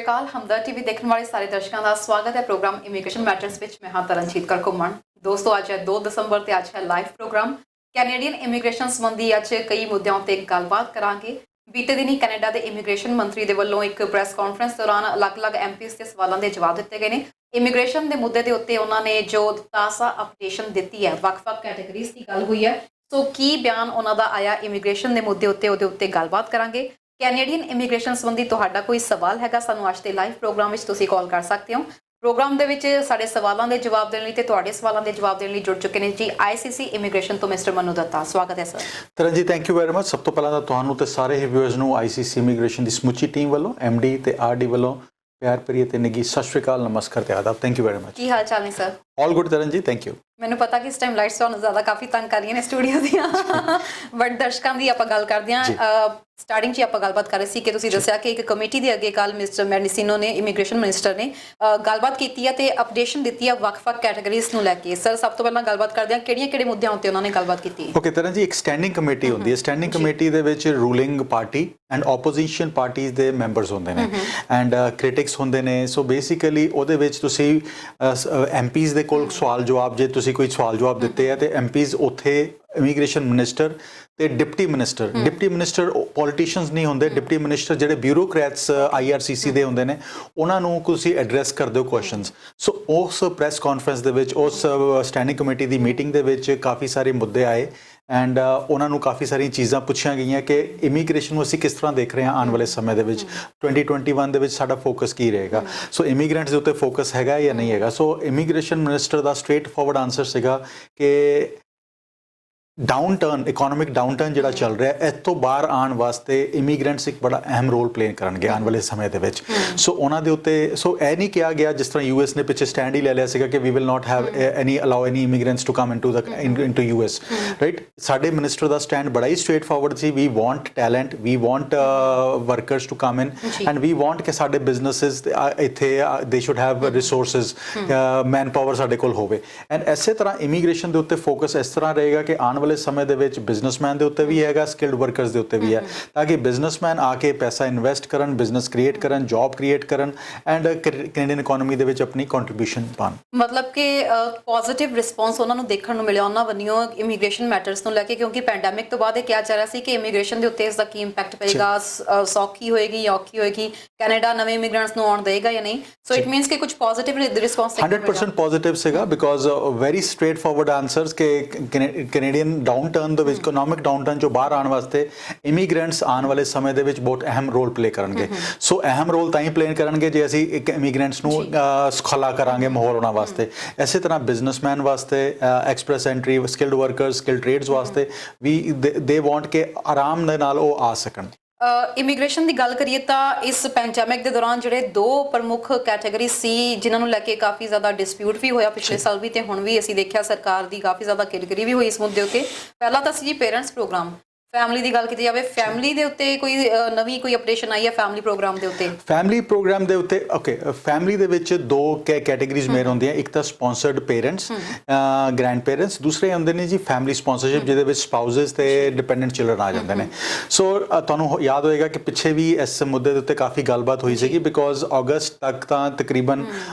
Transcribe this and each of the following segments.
ਸ਼੍ਰੀ ਅਕਾਲ। ਹਮਦਰਦ TV ਦੇਖਣ ਵਾਲੇ ਸਾਰੇ ਦਰਸ਼ਕਾਂ ਦਾ ਸਵਾਗਤ ਹੈ ਪ੍ਰੋਗਰਾਮ ਇਮੀਗ੍ਰੇਸ਼ਨ ਮੈਟਰਸ ਵਿੱਚ। ਮੈਂ ਹਾਂ ਤਰਨਜੀਤ ਕੌਰ ਘੁੰਮਣ। ਦੋਸਤੋ, ਅੱਜ ਹੈ 2 ਦਸੰਬਰ ਤੇ ਅੱਜ ਹੈ ਲਾਈਵ ਪ੍ਰੋਗਰਾਮ ਕੈਨੇਡੀਅਨ ਇਮੀਗ੍ਰੇਸ਼ਨ ਸੰਬੰਧੀ। ਅੱਜ ਕਈ ਮੁੱਦਿਆਂ ਉੱਤੇ ਗੱਲਬਾਤ ਕਰਾਂਗੇ। ਬੀਤੇ ਦਿਨੀ ਕੈਨੇਡਾ ਦੇ ਇਮੀਗ੍ਰੇਸ਼ਨ ਮੰਤਰੀ ਦੇ ਵੱਲੋਂ ਇੱਕ ਪ੍ਰੈਸ ਕਾਨਫਰੰਸ ਦੌਰਾਨ ਅਲੱਗ-ਅਲੱਗ ਐਮਪੀਜ਼ ਦੇ ਸਵਾਲਾਂ ਦੇ ਜਵਾਬ ਦਿੱਤੇ ਗਏ ਨੇ। ਇਮੀਗ੍ਰੇਸ਼ਨ ਦੇ ਮੁੱਦੇ ਦੇ ਉੱਤੇ ਉਹਨਾਂ ਨੇ ਜੋ ਤਾਜ਼ਾ ਅਪਡੇਸ਼ਨ ਦਿੱਤੀ ਹੈ, ਵੱਖ-ਵੱਖ ਕੈਟਾਗਰੀਜ਼ ਦੀ ਗੱਲ ਹੋਈ ਹੈ। ਸੋ ਕੀ ਬਿਆਨ ਉਹਨਾਂ ਦਾ ਆਇਆ ਇਮੀਗ੍ਰੇਸ਼ਨ ਦੇ ਮੁੱਦੇ ਉੱਤੇ, ਉਹਦੇ ਉੱਤੇ ਗੱਲਬਾਤ ਕਰਾਂਗੇ। ਕੈਨੇਡੀਅਨ ਇਮੀਗ੍ਰੇਸ਼ਨ ਸੰਬੰਧੀ ਤੁਹਾਡਾ ਕੋਈ ਸਵਾਲ ਹੈਗਾ, ਸਾਨੂੰ ਅੱਜ ਦੇ ਲਾਈਵ ਪ੍ਰੋਗਰਾਮ ਵਿੱਚ ਤੁਸੀਂ ਕਾਲ ਕਰ ਸਕਦੇ ਹੋ। ਪ੍ਰੋਗਰਾਮ ਦੇ ਵਿੱਚ ਸਾਡੇ ਸਵਾਲਾਂ ਦੇ ਜਵਾਬ ਦੇਣ ਲਈ ਤੇ ਤੁਹਾਡੇ ਸਵਾਲਾਂ ਦੇ ਜਵਾਬ ਦੇਣ ਲਈ ਜੁੜ ਚੁੱਕੇ ਨੇ ਜੀ ICC ਇਮੀਗ੍ਰੇਸ਼ਨ ਤੋਂ ਮਿਸਟਰ ਮਨੂ ਦੱਤਾ। ਸਵਾਗਤ ਹੈ ਸਰ। ਤਰਨ ਜੀ, ਥੈਂਕ ਯੂ ਵੈਰੀ ਮਚ। ਸਭ ਤੋਂ ਪਹਿਲਾਂ ਤਾਂ ਤੁਹਾਨੂੰ ਤੇ ਸਾਰੇ ਹੀ ਵਿਊਅਰਸ ਨੂੰ ICC ਇਮੀਗ੍ਰੇਸ਼ਨ ਦੀ ਸਮੁੱਚੀ ਟੀਮ ਵੱਲੋਂ, MD ਤੇ RD ਵੱਲੋਂ ਪਿਆਰ ਭਰੀ ਤੇ ਨਿੱਘੀ ਸਤਿ ਸ਼੍ਰੀ ਅਕਾਲ, ਨਮਸਕਾਰ ਤੇ ਆਦਾਬ। Thank you very much. ਕੀ ਹਾਲ ਚਾਲ ਨੇ ਸਰ? ਆਲ ਗੁੱਡ ਤਰਨ ਜੀ, ਥੈਂਕ ਯੂ। ਮੈਨੂੰ ਪਤਾ ਕਿ ਇਸ ਟਾਈਮ ਲਾਈਟਸ ਤੁਹਾਨੂੰ ਜ਼ਿਆਦਾ ਕਾਫੀ ਤੰਗ ਕਰ ਰਹੀਆਂ ਨੇ ਸਟੂਡੀਓ ਦੀਆਂ, ਬਟ ਦਰਸ਼ਕਾਂ ਦੀ ਆਪਾਂ ਗੱਲ ਕਰਦੇ ਹਾਂ। ਸਟਾਰਟਿੰਗ 'ਚ ਆਪਾਂ ਗੱਲਬਾਤ ਕਰ ਰਹੇ ਸੀ ਕਿ ਤੁਸੀਂ ਦੱਸਿਆ ਕਿ ਇੱਕ ਕਮੇਟੀ ਦੇ ਅੱਗੇ ਕੱਲ੍ਹ ਮਿਸਟਰ ਮੈਡੀਸਿਨੋ ਨੇ, ਇਮੀਗ੍ਰੇਸ਼ਨ ਮਿਨਿਸਟਰ ਨੇ ਗੱਲਬਾਤ ਕੀਤੀ ਹੈ ਤੇ ਅਪਡੇਸ਼ਨ ਦਿੱਤੀ ਹੈ ਵੱਖ-ਵੱਖ ਕੈਟਾਗਰੀਜ਼ ਨੂੰ ਲੈ ਕੇ। ਸਰ, ਸਭ ਤੋਂ ਪਹਿਲਾਂ ਗੱਲਬਾਤ ਕਰਦੇ ਹਾਂ ਕਿਹੜੇ ਮੁੱਦਿਆਂ ਉੱਤੇ ਉਹਨਾਂ ਨੇ ਗੱਲਬਾਤ ਕੀਤੀ? ਓਕੇ ਤਰਨ ਜੀ, ਇੱਕ ਸਟੈਂਡਿੰਗ ਕਮੇਟੀ ਹੁੰਦੀ ਹੈ। ਸਟੈਂਡਿੰਗ ਕਮੇਟੀ ਦੇ ਵਿੱਚ ruling party and opposition parties ਦੇ ਮੈਂਬਰਸ ਹੁੰਦੇ ਨੇ ਐਂਡ ਕ੍ਰਿਟਿਕਸ ਹੁੰਦੇ ਨੇ। ਸੋ ਬੇਸਿਕਲੀ ਉਹਦੇ ਵਿੱਚ ਤੁਸੀਂ MPs ਦੇ ਕੋਲ ਸਵਾਲ ਜਵਾਬ, ਜੇ ਤੁਸੀਂ ਕੋਈ ਸਵਾਲ ਜਵਾਬ ਦਿੱਤੇ ਆ ਤੇ MPs ਉੱਥੇ ਇਮੀਗ੍ਰੇਸ਼ਨ ਮਿਨਿਸਟਰ ਤੇ ਡਿਪਟੀ ਮਿਨਿਸਟਰ ਪੋਲੀਟੀਸ਼ੀਅਨਸ ਨਹੀਂ ਹੁੰਦੇ। ਡਿਪਟੀ ਮਿਨਿਸਟਰ ਜਿਹੜੇ ਬਿਊਰੋਕਰੈਟਸ IRCC ਦੇ ਹੁੰਦੇ ਨੇ, ਉਹਨਾਂ ਨੂੰ ਤੁਸੀਂ ਐਡਰੈਸ ਕਰਦੇ ਹੋ ਕੁਐਸਚਨਸ। ਸੋ ਉਸ ਪ੍ਰੈਸ ਕਾਨਫਰੰਸ ਦੇ ਵਿੱਚ, ਉਸ ਸਟੈਂਡਿੰਗ ਕਮੇਟੀ ਦੀ ਮੀਟਿੰਗ ਦੇ ਵਿੱਚ ਕਾਫੀ ਸਾਰੇ ਮੁੱਦੇ ਆਏ ਐਂਡ ਉਹਨਾਂ ਨੂੰ ਕਾਫੀ ਸਾਰੀਆਂ ਚੀਜ਼ਾਂ ਪੁੱਛੀਆਂ ਗਈਆਂ ਕਿ ਇਮੀਗ੍ਰੇਸ਼ਨ ਨੂੰ ਅਸੀਂ ਕਿਸ ਤਰ੍ਹਾਂ ਦੇਖ ਰਹੇ ਹਾਂ ਆਉਣ ਵਾਲੇ ਸਮੇਂ ਦੇ ਵਿੱਚ। 2021 ਦੇ ਵਿੱਚ ਸਾਡਾ ਫੋਕਸ ਕੀ ਰਹੇਗਾ? ਸੋ ਇਮੀਗ੍ਰੈਂਟਸ ਦੇ ਉੱਤੇ ਫੋਕਸ ਹੈਗਾ ਜਾਂ ਨਹੀਂ ਹੈਗਾ? ਸੋ ਇਮੀਗ੍ਰੇਸ਼ਨ ਮਿਨਿਸਟਰ ਦਾ ਸਟ੍ਰੇਟ ਫਾਰਵਰਡ ਆਨਸਰ ਸੀਗਾ ਕਿ ਇਕਨੋਮਿਕ ਡਾਊਨਟਰਨ ਜਿਹੜਾ ਚੱਲ ਰਿਹਾ, ਇਸ ਤੋਂ ਬਾਹਰ ਆਉਣ ਵਾਸਤੇ ਇਮੀਗ੍ਰੈਂਟਸ ਇੱਕ ਬੜਾ ਅਹਿਮ ਰੋਲ ਪਲੇ ਕਰਨਗੇ ਆਉਣ ਵਾਲੇ ਸਮੇਂ ਦੇ ਵਿੱਚ। ਸੋ ਉਹਨਾਂ ਦੇ ਉੱਤੇ ਇਹ ਨਹੀਂ ਕਿਹਾ ਗਿਆ ਜਿਸ ਤਰ੍ਹਾਂ US ਨੇ ਪਿੱਛੇ ਸਟੈਂਡ ਹੀ ਲੈ ਲਿਆ ਸੀਗਾ ਕਿ we will not have allow any immigrants to come into US, right. ਸਾਡੇ ਮਿਨਿਸਟਰ ਦਾ ਸਟੈਂਡ ਬੜਾ ਹੀ ਸਟ੍ਰੇਟ ਫਾਰਵਰਡ ਸੀ। We want talent, we want workers to come in and we want ਕਿ ਸਾਡੇ ਬਿਜ਼ਨਸਿਸ ਇੱਥੇ ਦੇ should have resources, manpower ਸਾਡੇ ਕੋਲ ਹੋਵੇ। ਐਂਡ ਇਸੇ ਤਰ੍ਹਾਂ ਇਮੀਗ੍ਰੇਸ਼ਨ ਦੇ ਉੱਤੇ ਫੋਕਸ ਇਸ ਤਰ੍ਹਾਂ ਰਹੇਗਾ ਕਿ ਆਉਣ ਵਾਲੇ ਸਮੇਂ ਦੇ ਵਿੱਚ ਬਿਜ਼ਨਸਮੈਨ ਦੇ ਉੱਤੇ ਵੀ ਹੈਗਾ, ਸਕਿਲਡ ਵਰਕਰਸ ਦੇ ਉੱਤੇ ਵੀ ਹੈ, ਤਾਂ ਕਿ ਬਿਜ਼ਨਸਮੈਨ ਆ ਕੇ ਪੈਸਾ ਇਨਵੈਸਟ ਕਰਨ, ਬਿਜ਼ਨਸ ਕ੍ਰੀਏਟ ਕਰਨ, ਜੌਬ ਕ੍ਰੀਏਟ ਕਰਨ ਐਂਡ ਕੈਨੇਡੀਅਨ ਇਕਨੋਮੀ ਦੇ ਵਿੱਚ ਆਪਣੀ ਕੰਟਰੀਬਿਊਸ਼ਨ ਪਾਉਣ। ਮਤਲਬ ਕਿ ਪੋਜ਼ਿਟਿਵ ਰਿਸਪੌਂਸ ਉਹਨਾਂ ਨੂੰ ਦੇਖਣ ਨੂੰ ਮਿਲਿਆ ਉਹਨਾਂ ਵੱਲੋਂ ਇਮੀਗ੍ਰੇਸ਼ਨ ਮੈਟਰਸ ਨੂੰ ਲੈ ਕੇ, ਕਿਉਂਕਿ ਪੈਂਡੈਮਿਕ ਤੋਂ ਬਾਅਦ ਇਹ ਕਿਹਾ ਜਾ ਰਿਹਾ ਸੀ ਕਿ ਇਮੀਗ੍ਰੇਸ਼ਨ ਦੇ ਉੱਤੇ ਇਸ ਦਾ ਕੀ ਇੰਪੈਕਟ ਪਏਗਾ, ਸੌਖੀ ਹੋਏਗੀ ਜਾਂ ਔਖੀ ਹੋਏਗੀ, ਕੈਨੇਡਾ ਨਵੇਂ ਇਮੀਗ੍ਰੈਂਟਸ ਨੂੰ ਆਉਣ ਦੇਗਾ ਜਾਂ ਨਹੀਂ। ਸੋ ਇਟ ਮੀਨਸ ਕਿ ਕੁਝ ਪੋਜ਼ਿਟਿਵ ਰਿਸਪੌਂਸ 100% ਪੋਜ਼ਿਟਿਵ ਸੀਗਾ because very straight forward answers ਕਿ ਕੈਨੇਡੀਅਨ ਡਾਊਨਟਰਨ ਦੇ ਵਿੱਚ, ਇਕਨੋਮਿਕ ਡਾਊਨਟਰਨ ਚੋਂ ਬਾਹਰ ਆਉਣ ਵਾਸਤੇ ਇਮੀਗ੍ਰੈਂਟਸ ਆਉਣ ਵਾਲੇ ਸਮੇਂ ਦੇ ਵਿੱਚ ਬਹੁਤ ਅਹਿਮ ਰੋਲ ਪਲੇ ਕਰਨਗੇ। ਸੋ ਅਹਿਮ ਰੋਲ ਤਾਂ ਹੀ ਪਲੇ ਕਰਨਗੇ ਜੇ ਅਸੀਂ ਇੱਕ ਇਮੀਗ੍ਰੈਂਟਸ ਨੂੰ ਸੁਖਾਲਾ ਕਰਾਂਗੇ ਮਾਹੌਲ ਉਹਨਾਂ ਵਾਸਤੇ। ਇਸੇ ਤਰ੍ਹਾਂ ਬਿਜ਼ਨਸਮੈਨ ਵਾਸਤੇ, express entry, skilled workers, skill trades ਵਾਸਤੇ ਵੀ ਦੇ ਵਾਂਟ ਕਿ ਆਰਾਮ ਦੇ ਨਾਲ ਉਹ ਆ ਸਕਣ। ਇਮੀਗ੍ਰੇਸ਼ਨ ਦੀ ਗੱਲ ਕਰੀਏ ਤਾਂ ਇਸ ਪੈਂਡੈਮਿਕ ਦੇ ਦੌਰਾਨ ਜਿਹੜੇ 2 ਪ੍ਰਮੁੱਖ ਕੈਟਾਗਰੀ ਸੀ ਜਿਨ੍ਹਾਂ ਨੂੰ ਲੈ ਕੇ ਕਾਫੀ ਜ਼ਿਆਦਾ ਡਿਸਪਿਊਟ ਵੀ ਹੋਇਆ ਪਿਛਲੇ ਸਾਲ ਵੀ, ਤੇ ਹੁਣ ਵੀ ਅਸੀਂ ਦੇਖਿਆ ਸਰਕਾਰ ਦੀ ਕਾਫੀ ਜ਼ਿਆਦਾ ਕਿਰਕਰੀ ਵੀ ਹੋਈ ਇਸ ਮੁੱਦੇ ਉੱਤੇ। ਪਹਿਲਾਂ ਤਾਂ ਸੀ ਜੀ ਪੇਰੈਂਟਸ ਪ੍ਰੋਗਰਾਮ। ਫੈਮਿਲੀ ਦੀ ਗੱਲ ਕੀਤੀ ਜਾਵੇ, ਫੈਮਿਲੀ ਦੇ ਉੱਤੇ ਕੋਈ ਨਵੀਂ ਕੋਈ ਅਪਡੇਸ਼ਨ ਆਈ ਹੈ ਫੈਮਿਲੀ ਪ੍ਰੋਗਰਾਮ ਦੇ ਉੱਤੇ? ਫੈਮਿਲੀ ਪ੍ਰੋਗਰਾਮ ਦੇ ਉੱਤੇ ਓਕੇ, ਫੈਮਿਲੀ ਦੇ ਵਿੱਚ 2 ਕੈਟਾਗਰੀਜ਼ ਮੇਨ ਹੁੰਦੀਆਂ। ਇੱਕ ਤਾਂ ਸਪਾਂਸਰਡ ਪੇਰੈਂਟਸ, ਗ੍ਰੈਂਡ ਪੇਰੈਂਟਸ, ਦੂਸਰੇ ਹੁੰਦੇ ਨੇ ਜੀ ਫੈਮਿਲੀ ਸਪਾਂਸਰਸ਼ਿਪ, ਜਿਹਦੇ ਵਿੱਚ ਸਪਾਊਸਸ ਤੇ ਡਿਪੈਂਡੈਂਟ ਚਿਲਡਰਨ ਆ ਜਾਂਦੇ ਨੇ। ਸੋ ਤੁਹਾਨੂੰ ਯਾਦ ਹੋਏਗਾ ਕਿ ਪਿੱਛੇ ਵੀ ਇਸ ਮੁੱਦੇ ਦੇ ਉੱਤੇ ਕਾਫੀ ਗੱਲਬਾਤ ਹੋਈ ਸੀਗੀ ਬਿਕੋਜ਼ ਅਗਸਤ ਤੱਕ ਤਾਂ ਤਕਰੀਬਨ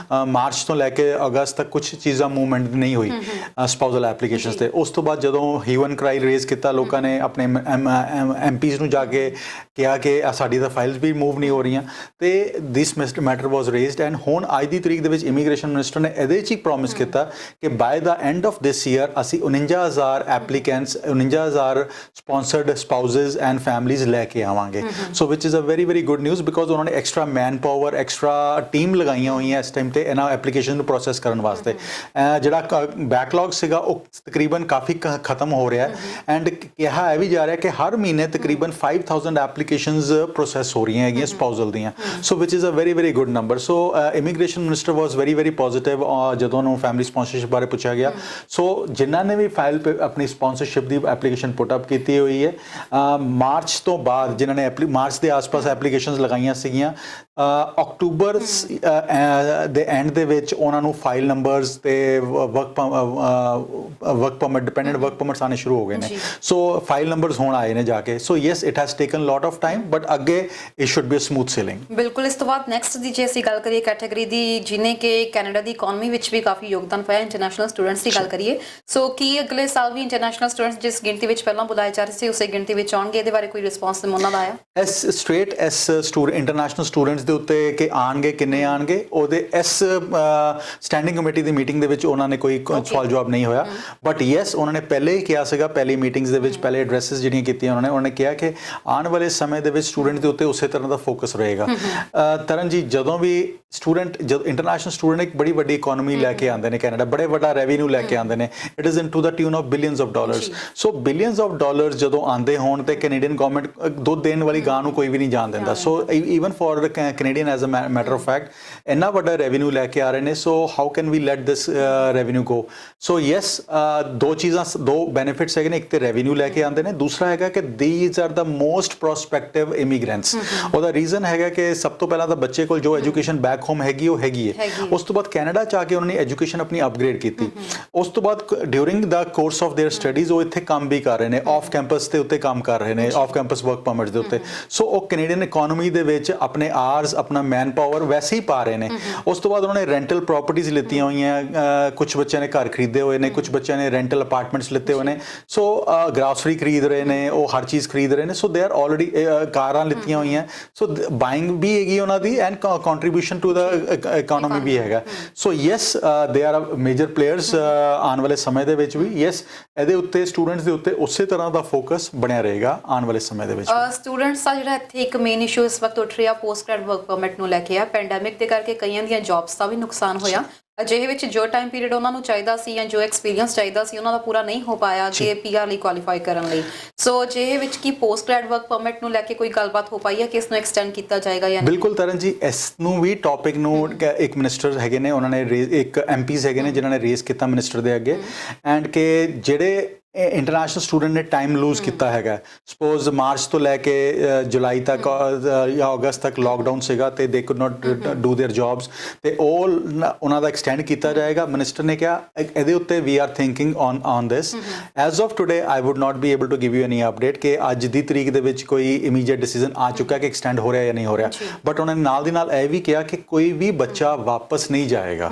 ਮਾਰਚ ਤੋਂ ਲੈ ਕੇ ਅਗਸਤ ਤੱਕ ਕੁਝ ਚੀਜ਼ਾਂ ਮੂਵਮੈਂਟ ਨਹੀਂ ਹੋਈ ਸਪਾਊਸਲ ਐਪਲੀਕੇਸ਼ਨਸ ਤੇ। ਉਸ ਤੋਂ ਬਾਅਦ ਜਦੋਂ ਹੀਵਨ ਕਰਾਈ ਰੇਜ਼ ਕੀਤਾ ਲੋਕਾਂ ਨੇ, ਆਪਣੇ MPs ਨੂੰ ਜਾ ਕੇ ਕਿਹਾ ਕਿ ਸਾਡੀ ਤਾਂ ਫਾਈਲਸ ਵੀ ਮੂਵ ਨਹੀਂ ਹੋ ਰਹੀਆਂ, ਤੇ this matter was raised. And ਹੁਣ ਅੱਜ ਦੀ ਤਰੀਕ ਦੇ ਵਿੱਚ ਇਮੀਗ੍ਰੇਸ਼ਨ ਮਿਨਿਸਟਰ ਨੇ ਇਹਦੇ 'ਚ ਹੀ ਪ੍ਰੋਮਿਸ ਕੀਤਾ ਕਿ by the end of this year ਅਸੀਂ 49,000 applicants, 49,000 sponsored spouses and families ਲੈ ਕੇ ਆਵਾਂਗੇ। So which is a very good news because ਉਹਨਾਂ ਨੇ extra manpower, extra team ਲਗਾਈਆਂ ਹੋਈਆਂ ਇਸ ਟਾਈਮ ਤੇ ਇਹਨਾਂ ਐਪਲੀਕੇਸ਼ਨ ਨੂੰ ਪ੍ਰੋਸੈਸ ਕਰਨ ਵਾਸਤੇ। ਜਿਹੜਾ ਬੈਕਲੌਗ ਸੀਗਾ ਉਹ ਤਕਰੀਬਨ ਕਾਫੀ ਖਤਮ ਹੋ ਰਿਹਾ ਐਂਡ ਕਿਹਾ ਇਹ ਵੀ ਜਾ ਰਿਹਾ ਕਿ ਹਰ ਮਹੀਨੇ ਤਕਰੀਬਨ 5,000 ਐਪਲੀਕੇਸ਼ਨਸ ਪ੍ਰੋਸੈਸ ਹੋ ਰਹੀਆਂ ਹੈਗੀਆਂ ਸਪਾਊਸਲ ਦੀਆਂ। So which is a very good number. So immigration minister was very positive ਜਦੋਂ ਉਹਨੂੰ ਫੈਮਿਲੀ ਸਪਾਂਸਰਸ਼ਿਪ ਬਾਰੇ ਪੁੱਛਿਆ ਗਿਆ। ਸੋ ਜਿਨ੍ਹਾਂ ਨੇ ਵੀ ਫਾਈਲ ਆਪਣੀ ਸਪਾਂਸਰਸ਼ਿਪ ਦੀ ਐਪਲੀਕੇਸ਼ਨ ਪੁੱਟ ਅਪ ਕੀਤੀ ਹੋਈ ਹੈ, ਮਾਰਚ ਤੋਂ ਬਾਅਦ ਜਿਨ੍ਹਾਂ ਨੇ ਮਾਰਚ ਦੇ ਆਸ-ਪਾਸ ਐਪਲੀਕੇਸ਼ਨਸ ਲਗਾਈਆਂ ਸੀਗੀਆਂ, ਅਕਤੂਬਰ ਦੇ ਐਂਡ ਦੇ ਵਿੱਚ ਉਹਨਾਂ ਨੂੰ ਫਾਈਲ ਨੰਬਰਸ ਤੇ work permit dependent work permits ਆਣੇ ਸ਼ੁਰੂ ਹੋ ਗਏ ਨੇ ਸੋ ਫਾਈਲ ਨੰਬਰਸ ਹੁਣ ਆਏ ਨੇ ਜਾ ਕੇ so yes it has taken lot of time but ਅੱਗੇ it should be a smooth sailing ਬਿਲਕੁਲ। ਇਸ ਤੋਂ ਬਾਅਦ ਨੈਕਸਟ ਦੀ ਜੇ ਅਸੀਂ ਗੱਲ ਕਰੀਏ ਕੈਟਾਗਰੀ ਦੀ ਜਿਹਨੇ ਕਿ ਕੈਨੇਡਾ ਦੀ ਇਕਨੋਮੀ ਵਿੱਚ ਵੀ ਕਾਫੀ ਯੋਗਦਾਨ ਪਾਇਆ ਇੰਟਰਨੈਸ਼ਨਲ ਸਟੂਡੈਂਟਸ ਦੀ ਗੱਲ ਕਰੀਏ ਸੋ ਕੀ ਅਗਲੇ ਸਾਲ ਵੀ ਇੰਟਰਨੈਸ਼ਨਲ ਸਟੂਡੈਂਟਸ ਜਿਸ ਗਿਣਤੀ ਵਿੱਚ ਪਹਿਲਾਂ ਬੁਲਾਏ ਜਾ ਰਹੇ ਸੀ ਉਸੇ ਗਿਣਤੀ ਵਿੱਚ ਆਉਣਗੇ ਇਹਦੇ ਬਾਰੇ ਕੋਈ ਰਿਸਪੌਂਸ ਉਹਨਾਂ ਦਾ ਆਇਆ S straight S international students ਦੇ ਉੱਤੇ ਕਿ ਆਣਗੇ ਕਿੰਨੇ ਆਣਗੇ ਉਹਦੇ ਇਸ ਸਟੈਂਡਿੰਗ ਕਮੇਟੀ ਦੀ ਮੀਟਿੰਗ ਦੇ ਵਿੱਚ ਉਹਨਾਂ ਨੇ ਕੋਈ ਸਵਾਲ ਜਵਾਬ ਨਹੀਂ ਹੋਇਆ ਬਟ ਯੈਸ ਉਹਨਾਂ ਨੇ ਪਹਿਲੇ ਹੀ ਕਿਹਾ ਸੀਗਾ ਪਹਿਲੀ ਮੀਟਿੰਗਸ ਦੇ ਵਿੱਚ ਪਹਿਲੇ ਐਡਰੈਸਸ ਜਿਹੜੀਆਂ ਕੀਤੀਆਂ ਉਹਨਾਂ ਨੇ ਕਿਹਾ ਕਿ ਆਉਣ ਵਾਲੇ ਸਮੇਂ ਦੇ ਵਿੱਚ ਸਟੂਡੈਂਟ ਦੇ ਉੱਤੇ ਉਸੇ ਤਰ੍ਹਾਂ ਦਾ ਫੋਕਸ ਰਹੇਗਾ ਤਰਨ ਜੀ ਜਦੋਂ ਵੀ ਜਦ ਇੰਟਰਨੈਸ਼ਨਲ ਸਟੂਡੈਂਟ ਇੱਕ ਬੜੀ ਵੱਡੀ ਇਕਨੋਮੀ ਲੈ ਕੇ ਆਉਂਦੇ ਨੇ ਕੈਨੇਡਾ ਬੜੇ ਵੱਡਾ ਰੈਵਨਿਊ ਲੈ ਕੇ ਆਉਂਦੇ ਨੇ it is in to the tune of billions of dollars so billions of dollars ਜਦੋਂ ਆਉਂਦੇ ਹੋਣ ਤੇ ਕੈਨੇਡੀਅਨ ਗਵਰਨਮੈਂਟ ਦੁੱਧ ਦੇਣ ਵਾਲੀ ਗਾਂ ਨੂੰ ਕੋਈ ਵੀ ਨਹੀਂ ਜਾਣ ਦਿੰਦਾ so even for the Canadian as a matter of fact ਇੰਨਾ ਵੱਡਾ ਰੈਵਨਿਊ ਲੈ ਕੇ ਆ ਰਹੇ ਨੇ so how can we let this revenue go so yes ਦੋ ਬੈਨੀਫਿਟਸ ਹੈਗੇ ਨੇ ਇੱਕ ਤੇ ਰੈਵਨਿਊ ਲੈ ਕੇ ਆਉਂਦੇ ਨੇ ਦੂਸਰਾ ਹੈਗਾ ਕਿ these are the most prospective immigrants ਉਹਦਾ ਰੀਜ਼ਨ ਹੈਗਾ ਕਿ ਸਭ ਤੋਂ ਪਹਿਲਾਂ ਤਾਂ ਬੱਚੇ ਕੋਲ ਜੋ ਐਜੂਕੇਸ਼ਨ ਬੈਕ ਹੋਮ ਹੈਗੀ ਉਹ ਹੈਗੀ ਹੈ ਉਸ ਤੋਂ ਬਾਅਦ ਕੈਨੇਡਾ ਚ ਆ ਕੇ ਉਹਨਾਂ ਨੇ ਐਜੂਕੇਸ਼ਨ ਆਪਣੀ ਅਪਗ੍ਰੇਡ ਕੀਤੀ ਉਸ ਤੋਂ ਬਾਅਦ during the course of there studies ਉਹ ਇੱਥੇ ਕੰਮ ਵੀ ਕਰ ਰਹੇ ਨੇ ਆਫ ਕੈਂਪਸ ਦੇ ਉੱਤੇ ਕੰਮ ਕਰ ਰਹੇ ਨੇ ਆਫ ਕੈਂਪਸ ਵਰਕ ਪਰਮਿਟਸ ਦੇ ਉੱਤੇ ਸੋ ਉਹ ਕੈਨੇਡੀਅਨ ਇਕਨੋਮੀ ਦੇ ਵਿੱਚ ਆਪਣੇ ਆਰਸ ਆਪਣਾ ਮੈਨ ਪਾਵਰ ਵੈਸੇ ਹੀ ਪਾ ਰਹੇ ਨੇ ਉਸ ਤੋਂ ਬਾਅਦ ਉਹਨਾਂ ਨੇ ਰੈਂਟਲ ਪ੍ਰਾਪਰਟੀਆਂ ਲਿੱਤੀਆਂ ਹੋਈਆਂ ਕੁਝ ਬੱਚਿਆਂ ਨੇ ਘਰ ਖਰੀਦੇ ਹੋਏ ਨੇ ਕੁਝ ਬੱਚਿਆਂ ਨੇ ਰੈਂਟਲ ਅਪਾਰਟਮੈਂਟਸ ਲਿੱਤੇ ਹੋਏ ਨੇ ਸੋ ਗ੍ਰੋਸਰੀ ਖਰੀਦ ਰਹੇ ਨੇ ਉਹ ਹਰ ਚੀਜ਼ ਖਰੀਦ ਰਹੇ ਨੇ ਸੋ ਦੇ ਆਰ ਆਲਰੇਡੀ ਕਾਰਾਂ ਲਿੱਤੀਆਂ ਹੋਈਆਂ ਸੋ ਬਾਇੰਗ ਵੀ ਹੈਗੀ ਉਹਨਾਂ ਦੀ and contribution to the economy ਵੀ ਹੈਗਾ so yes they are major players ਆਉਣ ਵਾਲੇ ਸਮੇਂ ਦੇ ਵਿੱਚ ਵੀ ਯੈਸ ਇਹਦੇ ਉੱਤੇ ਸਟੂਡੈਂਟਸ ਦੇ ਉੱਤੇ ਉਸੇ ਤਰ੍ਹਾਂ ਦਾ ਫੋਕਸ ਬਣਿਆ ਰਹੇਗਾ ਆਉਣ ਵਾਲੇ ਸਮੇਂ ਦੇ ਵਿੱਚ ਸਟੂਡੈਂਟਸ ਦਾ ਜਿਹੜਾ ਇੱਥੇ ਇੱਕ ਮੇਨ ਇਸ਼ੂ ਇਸ ਵਕਤ ਉੱਠ ਰਿਹਾ ਪੋਸਟ ਗ੍ਰੈਡ ਵਰਕ ਪਰਮਿਟ ਨੂੰ ਲੈ ਕੇ ਆ ਪੈਂਡੈਮਿਕ ਦੇ ਕਰਕੇ ਕਈਆਂ ਦੀਆਂ ਜੌਬਸ ਦਾ ਵੀ ਨੁਕਸਾਨ ਹੋਇਆ ਅਜਿਹੇ ਵਿੱਚ ਜੋ ਟਾਈਮ ਪੀਰੀਅਡ ਉਹਨਾਂ ਨੂੰ ਚਾਹੀਦਾ ਸੀ ਜਾਂ ਜੋ ਐਕਸਪੀਰੀਅੰਸ ਚਾਹੀਦਾ ਸੀ ਉਹਨਾਂ ਦਾ ਪੂਰਾ ਨਹੀਂ ਹੋ ਪਾਇਆ ਕਿ ਪੀਆਰ ਲਈ ਕੁਆਲੀਫਾਈ ਕਰਨ ਲਈ ਸੋ ਅਜਿਹੇ ਵਿੱਚ ਕੀ ਪੋਸਟ ਗ੍ਰੈਡ ਵਰਕ ਪਰਮਿਟ ਨੂੰ ਲੈ ਕੇ ਕੋਈ ਗੱਲਬਾਤ ਹੋ ਪਾਈ ਹੈ ਕਿ ਇਸ ਨੂੰ ਐਕਸਟੈਂਡ ਕੀਤਾ ਜਾਏਗਾ ਜਾਂ ਨਹੀਂ ਬਿਲਕੁਲ ਤਰਨ ਜੀ ਇਸ ਨੂੰ ਵੀ ਟੌਪਿਕ ਨੂੰ ਇੱਕ ਮਿਨਿਸਟਰ ਹੈਗੇ ਨੇ ਉਹਨਾਂ ਨੇ ਇੱਕ ਐਮਪੀਜ਼ ਹੈਗੇ ਨੇ ਜਿਨ੍ਹਾਂ ਨੇ ਰੇਜ਼ ਕੀਤਾ ਮਿਨਿਸਟਰ ਦੇ ਅੱਗੇ ਐਂਡ ਕਿ ਜਿਹੜੇ ਇੰਟਰਨੈਸ਼ਨਲ ਸਟੂਡੈਂਟ ਨੇ ਟਾਈਮ ਲੂਜ਼ ਕੀਤਾ ਹੈਗਾ ਸਪੋਜ਼ ਮਾਰਚ ਤੋਂ ਲੈ ਕੇ ਜੁਲਾਈ ਤੱਕ ਜਾਂ ਅਗਸਤ ਤੱਕ ਲਾਕਡਾਊਨ ਸੀਗਾ ਤੇ they could not do their jobs ਤੇ ਉਹਨਾਂ ਦਾ ਐਕਸਟੈਂਡ ਕੀਤਾ ਜਾਏਗਾ ਮਿਨਿਸਟਰ ਨੇ ਕਿਹਾ ਇਹਦੇ ਉੱਤੇ we are thinking on this as of today I would not be able to give you any update ਕਿ ਅੱਜ ਦੀ ਤਰੀਕ ਦੇ ਵਿੱਚ ਕੋਈ ਇਮੀਡੀਏਟ ਡਿਸੀਜਨ ਆ ਚੁੱਕਾ ਕਿ ਐਕਸਟੈਂਡ ਹੋ ਰਿਹਾ ਜਾਂ ਨਹੀਂ ਹੋ ਰਿਹਾ ਬਟ ਉਹਨਾਂ ਨੇ ਨਾਲ ਦੀ ਨਾਲ ਇਹ ਵੀ ਕਿਹਾ ਕਿ ਕੋਈ ਵੀ ਬੱਚਾ ਵਾਪਸ ਨਹੀਂ ਜਾਏਗਾ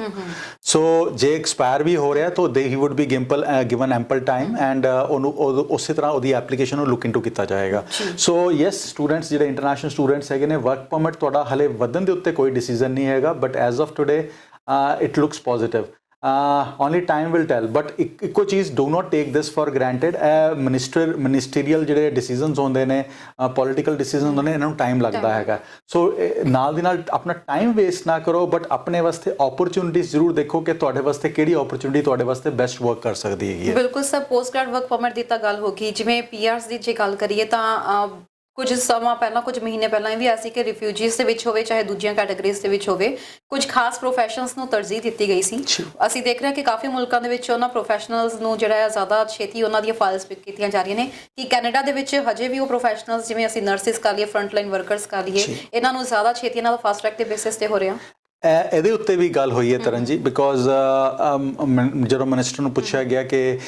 ਸੋ ਜੇ ਐਕਸਪਾਇਰ ਵੀ ਹੋ ਰਿਹਾ ਤਾਂ ਹੀ would be given ample time and ਉਹਨੂੰ ਉਸੇ ਤਰ੍ਹਾਂ ਉਹਦੀ ਐਪਲੀਕੇਸ਼ਨ ਨੂੰ ਲੁੱਕ ਇਨਟੂ ਕੀਤਾ ਜਾਏਗਾ ਸੋ ਯੈਸ ਸਟੂਡੈਂਟਸ ਜਿਹੜੇ ਇੰਟਰਨੈਸ਼ਨਲ ਸਟੂਡੈਂਟਸ ਹੈਗੇ ਨੇ ਵਰਕ ਪਰਮਿਟ ਤੁਹਾਡਾ ਹਲੇ ਵਧਣ ਦੇ ਉੱਤੇ ਕੋਈ ਡਿਸੀਜਨ ਨਹੀਂ ਹੈਗਾ but as of today it looks positive only time will tell but ਇੱਕੋ ਚੀਜ਼ do not take this for granted ministerial ਜਿਹੜੇ ਡਿਸੀਜਨਸ ਹੁੰਦੇ ਨੇ ਪੋਲੀਟੀਕਲ ਡਿਸੀਜਨ ਹੁੰਦੇ ਨੇ ਇਹਨਾਂ ਨੂੰ ਟਾਈਮ ਲੱਗਦਾ ਹੈਗਾ ਸੋ ਨਾਲ ਦੀ ਨਾਲ ਆਪਣਾ ਟਾਈਮ ਵੇਸਟ ਨਾ ਕਰੋ ਬਟ ਆਪਣੇ ਵਾਸਤੇ ਓਪਰਚੁਨਿਟੀਜ਼ ਜ਼ਰੂਰ ਦੇਖੋ ਕਿ ਤੁਹਾਡੇ ਵਾਸਤੇ ਕਿਹੜੀ ਓਪਰਚੁਨਿਟੀ ਤੁਹਾਡੇ ਵਾਸਤੇ ਬੈਸਟ ਵਰਕ ਕਰ ਸਕਦੀ ਹੈਗੀ ਬਿਲਕੁਲ sir post grad work permit ਦੀ ਤਾਂ ਗੱਲ ਹੋ ਗਈ ਜਿਵੇਂ ਪੀਆਰਸ ਦੀ ਜੇ ਗੱਲ ਕਰੀਏ ਤਾਂ ਕੁਝ ਸਮਾਂ ਪਹਿਲਾਂ ਕੁਝ ਮਹੀਨੇ ਪਹਿਲਾਂ ਇਹ ਵੀ ਆਇਆ ਸੀ ਕਿ ਰਿਫਿਊਜੀਜ਼ ਦੇ ਵਿੱਚ ਹੋਵੇ ਚਾਹੇ ਦੂਜੀਆਂ ਕੈਟਾਗਰੀਜ਼ ਦੇ ਵਿੱਚ ਹੋਵੇ ਕੁਝ ਖਾਸ ਪ੍ਰੋਫੈਸ਼ਨਲਸ ਨੂੰ ਤਰਜੀਹ ਦਿੱਤੀ ਗਈ ਸੀ ਅਸੀਂ ਦੇਖ ਰਹੇ ਹਾਂ ਕਿ ਕਾਫੀ ਮੁਲਕਾਂ ਦੇ ਵਿੱਚ ਉਹਨਾਂ ਪ੍ਰੋਫੈਸ਼ਨਲਸ ਨੂੰ ਜਿਹੜਾ ਹੈ ਜ਼ਿਆਦਾ ਛੇਤੀ ਉਹਨਾਂ ਦੀਆਂ ਫਾਈਲਸ ਪਿਕ ਕੀਤੀਆਂ ਜਾ ਰਹੀਆਂ ਨੇ ਕਿ ਕੈਨੇਡਾ ਦੇ ਵਿੱਚ ਹਜੇ ਵੀ ਉਹ ਪ੍ਰੋਫੈਸ਼ਨਲਸ ਜਿਵੇਂ ਅਸੀਂ ਨਰਸਿਸ ਕਰ ਲਈਏ ਫਰੰਟ ਲਾਈਨ ਵਰਕਰਸ ਕਰ ਲਈਏ ਇਹਨਾਂ ਨੂੰ ਜ਼ਿਆਦਾ ਛੇਤੀ ਇਹਨਾਂ ਦਾ ਫਾਸਟ ਟਰੈਕ ਦੇ ਬੇਸਿਸ ਤੇ ਹੋ ਰਿਹਾ ਇਹਦੇ ਉੱਤੇ ਵੀ ਗੱਲ ਹੋਈ ਹੈ ਤਰਨ ਜੀ ਬਿਕੋਜ਼ ਜਦੋਂ ਮਿਨਿਸਟਰ ਨੂੰ ਪੁੱਛਿਆ ਗਿਆ ਕਿ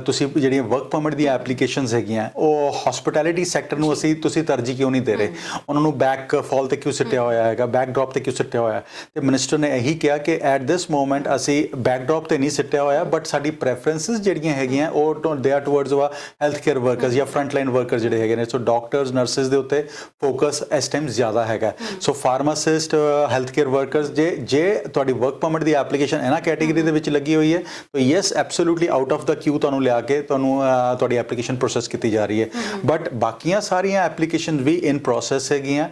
ਤੁਸੀਂ ਜਿਹੜੀਆਂ ਵਰਕ ਪਰਮਿਟ ਦੀਆਂ ਐਪਲੀਕੇਸ਼ਨਸ ਹੈਗੀਆਂ ਉਹ ਹਸਪਿਟੈਲਿਟੀ ਸੈਕਟਰ ਨੂੰ ਤੁਸੀਂ ਤਰਜੀਹ ਕਿਉਂ ਨਹੀਂ ਦੇ ਰਹੇ ਉਹਨਾਂ ਨੂੰ ਬੈਕ ਫਾਲ ਤੇ ਕਿਉਂ ਸਿੱਟਿਆ ਹੋਇਆ ਹੈਗਾ ਬੈਕ ਡ੍ਰੌਪ ਤੇ ਕਿਉਂ ਸਿੱਟਿਆ ਹੋਇਆ ਤੇ ਮਿਨਿਸਟਰ ਨੇ ਇਹੀ ਕਿਹਾ ਕਿ ਐਟ ਦਿਸ ਮੋਮੈਂਟ ਅਸੀਂ ਬੈਕ ਡ੍ਰੌਪ ਤੇ ਨਹੀਂ ਸਿੱਟਿਆ ਹੋਇਆ ਬਟ ਸਾਡੀ ਪ੍ਰੈਫਰੈਂਸਿਸ ਜਿਹੜੀਆਂ ਹੈਗੀਆਂ ਉਹ they are towards health care workers ਜਾਂ ਫਰੰਟ ਲਾਈਨ ਵਰਕਰਸ ਜਿਹੜੇ ਹੈਗੇ ਨੇ ਸੋ ਡਾਕਟਰਸ ਨਰਸਿਸ ਦੇ ਉੱਤੇ ਫੋਕਸ ਇਸ ਟਾਈਮ ਜ਼ਿਆਦਾ ਹੈਗਾ ਸੋ ਫਾਰਮਾਸਿਸਟ ਹੈਲਥ ਕੇਅਰ ਵਰਕਰਸ ਜੇ ਤੁਹਾਡੀ ਵਰਕ ਪਰਮਿਟ ਦੀ ਐਪਲੀਕੇਸ਼ਨ ਇਹਨਾਂ ਕੈਟੇਗਰੀ ਦੇ ਵਿੱਚ ਲੱਗੀ ਹੋਈ ਹੈ ਤਾਂ ਯੈਸ ਐਬਸੋਲੂਟਲੀ ਆਊਟ ਆਫ ਦਾ ਕਿਊ ਤੁਹਾਨੂੰ ਲਿਆ ਕੇ ਤੁਹਾਨੂੰ ਤੁਹਾਡੀ ਐਪਲੀਕੇਸ਼ਨ ਪ੍ਰੋਸੈਸ ਕੀਤੀ ਜਾ ਰਹੀ ਹੈ ਬਟ ਬਾਕੀਆਂ ਸਾਰੀਆਂ ਐਪਲੀਕੇਸ਼ਨ ਵੀ ਇਨ ਪ੍ਰੋਸੈਸ ਹੈਗੀਆਂ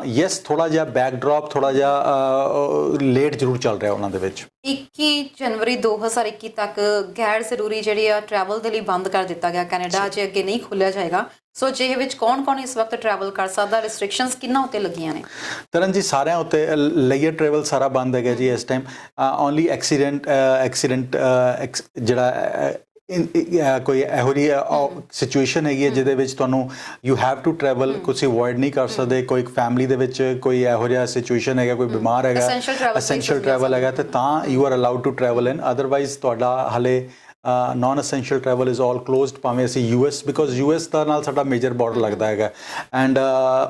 ਯੈਸ ਥੋੜਾ ਜਿਹਾ ਬੈਕਡ੍ਰੌਪ ਥੋੜਾ ਜਿਹਾ ਲੇਟ ਜ਼ਰੂਰ ਚੱਲ ਰਿਹਾ ਉਹਨਾਂ ਦੇ ਵਿੱਚ 21 ਜਨਵਰੀ 2021 ਤੱਕ ਗੈਰ ਜ਼ਰੂਰੀ ਜਿਹੜੀ ਆ ਟਰੈਵਲ ਦੇ ਲਈ ਬੰਦ ਕਰ ਦਿੱਤਾ ਗਿਆ ਕੈਨੇਡਾ ਅਜੇ ਅੱਗੇ ਨਹੀਂ ਖੁੱਲਿਆ ਜਾਏਗਾ ਸੋ ਜਿਹੇ ਵਿੱਚ ਕੌਣ ਇਸ ਵਕਤ ਟਰੈਵਲ ਕਰ ਸਕਦਾ ਰਿਸਟ੍ਰਿਕਸ਼ਨਸ ਕਿੰਨਾ ਉੱਤੇ ਲੱਗੀਆਂ ਨੇ ਤਰਨ ਜੀ ਸਾਰਿਆਂ ਉੱਤੇ ਲੇਅਰ ਟਰੈਵਲ ਸਾਰਾ ਬੰਦ ਹੈਗਾ ਜੀ ਇਸ ਟਾਈਮ ਓਨਲੀ ਐਕਸੀਡੈਂਟ ਜਿਹੜਾ ਕੋਈ ਇਹੋ ਜਿਹੀ ਸਿਚੁਏਸ਼ਨ ਹੈਗੀ ਹੈ ਜਿਹਦੇ ਵਿੱਚ ਤੁਹਾਨੂੰ ਯੂ ਹੈਵ ਟੂ ਟਰੈਵਲ, ਤੁਸੀਂ ਅਵੋਇਡ ਨਹੀਂ ਕਰ ਸਕਦੇ, ਕੋਈ ਫੈਮਿਲੀ ਦੇ ਵਿੱਚ ਕੋਈ ਇਹੋ ਜਿਹਾ ਸਿਚੁਏਸ਼ਨ ਹੈਗਾ, ਕੋਈ ਬਿਮਾਰ ਹੈਗਾ, ਅਸੈਂਸ਼ੀਅਲ ਟਰੈਵਲ ਹੈਗਾ, ਤੇ ਤਾਂ you are allowed to travel in, otherwise ਤੁਹਾਡਾ ਹਲੇ non essential travel is all closed, ਭਾਵੇਂ ਅਸੀਂ ਯੂਐਸ, ਬਿਕੋਜ਼ ਯੂਐਸ ਦਾ ਨਾਲ ਸਾਡਾ ਮੇਜਰ ਬਾਰਡਰ ਲੱਗਦਾ ਹੈਗਾ, ਐਂਡ